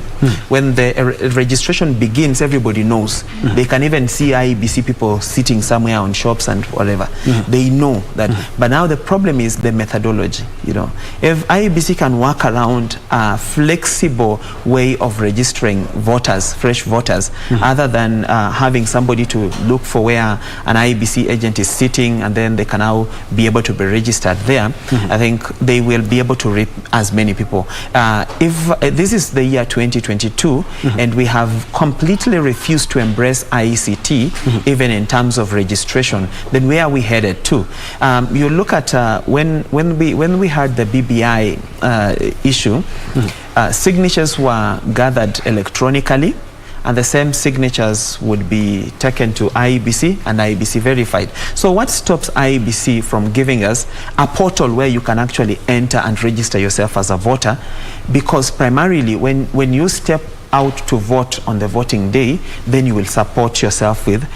When the registration begins, everybody knows. They can even see IEBC people sitting somewhere on shops and whatever. They know that. But now the problem is the methodology, you know. If IEBC can work around a flexible way of registering voters, fresh voters, other than having somebody to look for where an IEBC agent is sitting and then they can now be able to be registered there, I think they will be able to reach as many people. If this is the year 2022 and we have completely refused to embrace IECT, even in terms of registration, then where are we headed to? You look at when we had the BBI issue, signatures were gathered electronically, and the same signatures would be taken to IEBC and IEBC verified. So what stops IEBC from giving us a portal where you can actually enter and register yourself as a voter? Because primarily when you step out to vote on the voting day, then you will support yourself with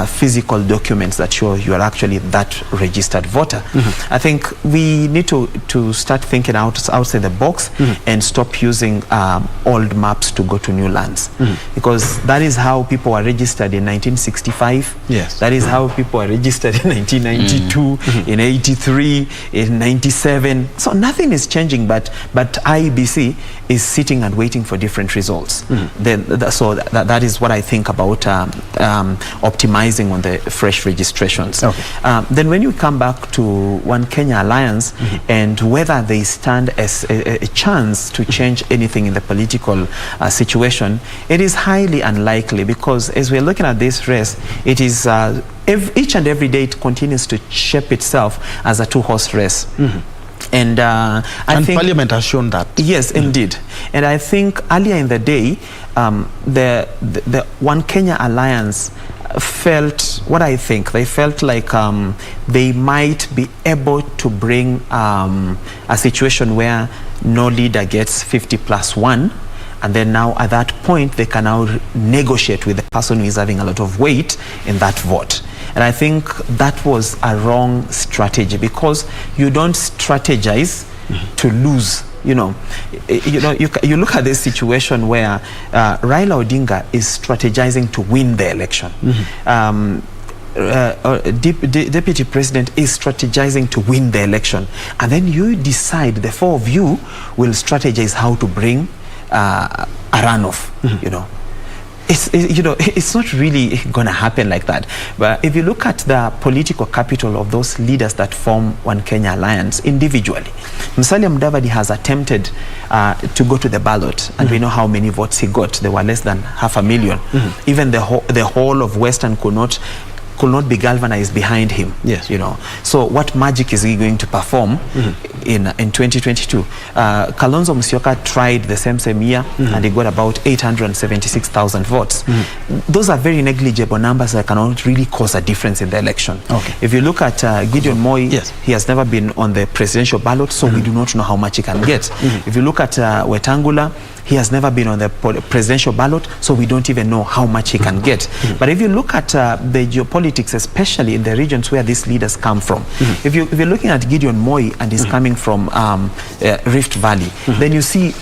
physical documents that show you are actually that registered voter. I think we need to start thinking outside the box and stop using old maps to go to new lands, because that is how people are registered in 1965. Yes. That is how people are registered in 1992, in 83, in 97. So nothing is changing, but IEBC is sitting and waiting for different results. then so that is what I think about optimizing on the fresh registrations. Then when you come back to One Kenya Alliance and whether they stand as a chance to change anything in the political situation, it is highly unlikely, because as we're looking at this race, it is each and every day it continues to shape itself as a two-horse race. And I think Parliament has shown that. Yes, indeed. And I think earlier in the day, the One Kenya Alliance felt what I think. They felt like they might be able to bring a situation where no leader gets 50+1. And then now at that point, they can now negotiate with the person who is having a lot of weight in that vote. And I think that was a wrong strategy, because you don't strategize to lose. You look at this situation where Raila Odinga is strategizing to win the election. Deputy President is strategizing to win the election. And then you decide, the four of you will strategize how to bring a runoff, It's not really going to happen like that. But if you look at the political capital of those leaders that form One Kenya Alliance individually, Musalia Mudavadi has attempted to go to the ballot, and we know how many votes he got. There were less than 500,000. Even the whole of Western could not be galvanized behind him. Yes. So what magic is he going to perform in 2022? Kalonzo Musyoka tried the same year, and he got about 876,000 votes. Those are very negligible numbers that cannot really cause a difference in the election. If you look at Gideon Moi, he has never been on the presidential ballot, so we do not know how much he can get. If you look at Wetangula, he has never been on the presidential ballot, so we don't even know how much he can get. But if you look at the geopolitics, especially in the regions where these leaders come from, if you're looking at Gideon Moi and he's coming from Rift Valley, then you see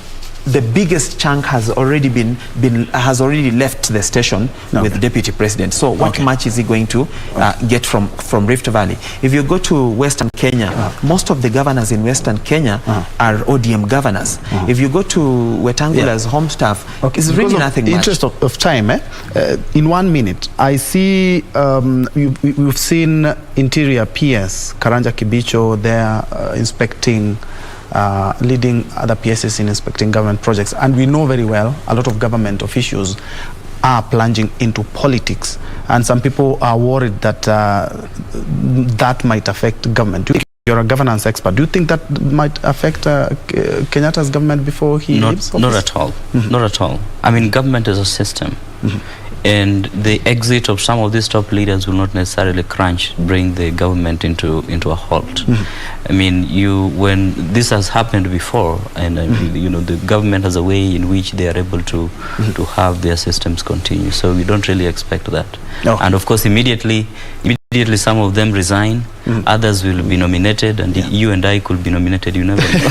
the biggest chunk has already left the station with Deputy President. So what much is he going to get from Rift Valley? If you go to Western Kenya, most of the governors in Western Kenya are ODM governors. If you go to Wetangula's home staff, it's really nothing much. Interest of time, in 1 minute, I see we've seen Interior PS Karanja Kibicho there inspecting, leading other PSs in inspecting government projects, and we know very well a lot of government officials are plunging into politics, and some people are worried that that might affect government. You're a governance expert. Do you think that might affect Kenyatta's government before he leaves office? Not at all. Not at all. I mean, government is a system. And the exit of some of these top leaders will not necessarily bring the government into a halt. I mean, when this has happened before, and the government has a way in which they are able to have their systems continue. So we don't really expect that. And of course, immediately some of them resign, others will be nominated, and you and I could be nominated, you never know.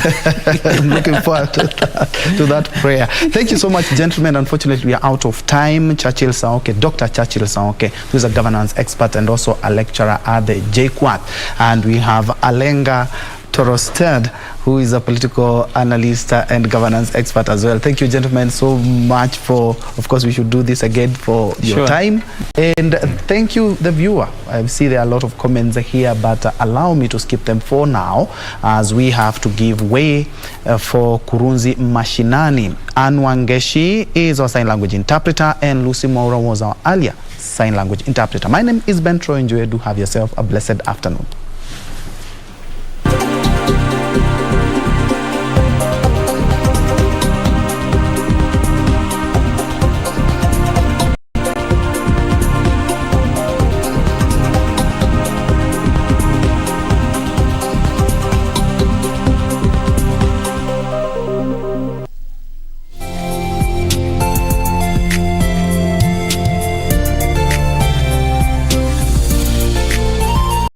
I'm looking forward to that prayer. Thank you so much, gentlemen. Unfortunately, we are out of time. Churchill Saoke, Dr. Churchill Saoke, who is a governance expert and also a lecturer at the JKUAT. And we have Alenga Torosted, who is a political analyst and governance expert as well. Thank you, gentlemen, so much for, of course, we should do this again for your time. And thank you, the viewer. I see there are a lot of comments here, but allow me to skip them for now, as we have to give way for Kurunzi Mashinani. Anwangeshi is our sign language interpreter, and Lucy Maura was our earlier sign language interpreter. My name is Ben Troy. Enjoy. Do have yourself a blessed afternoon.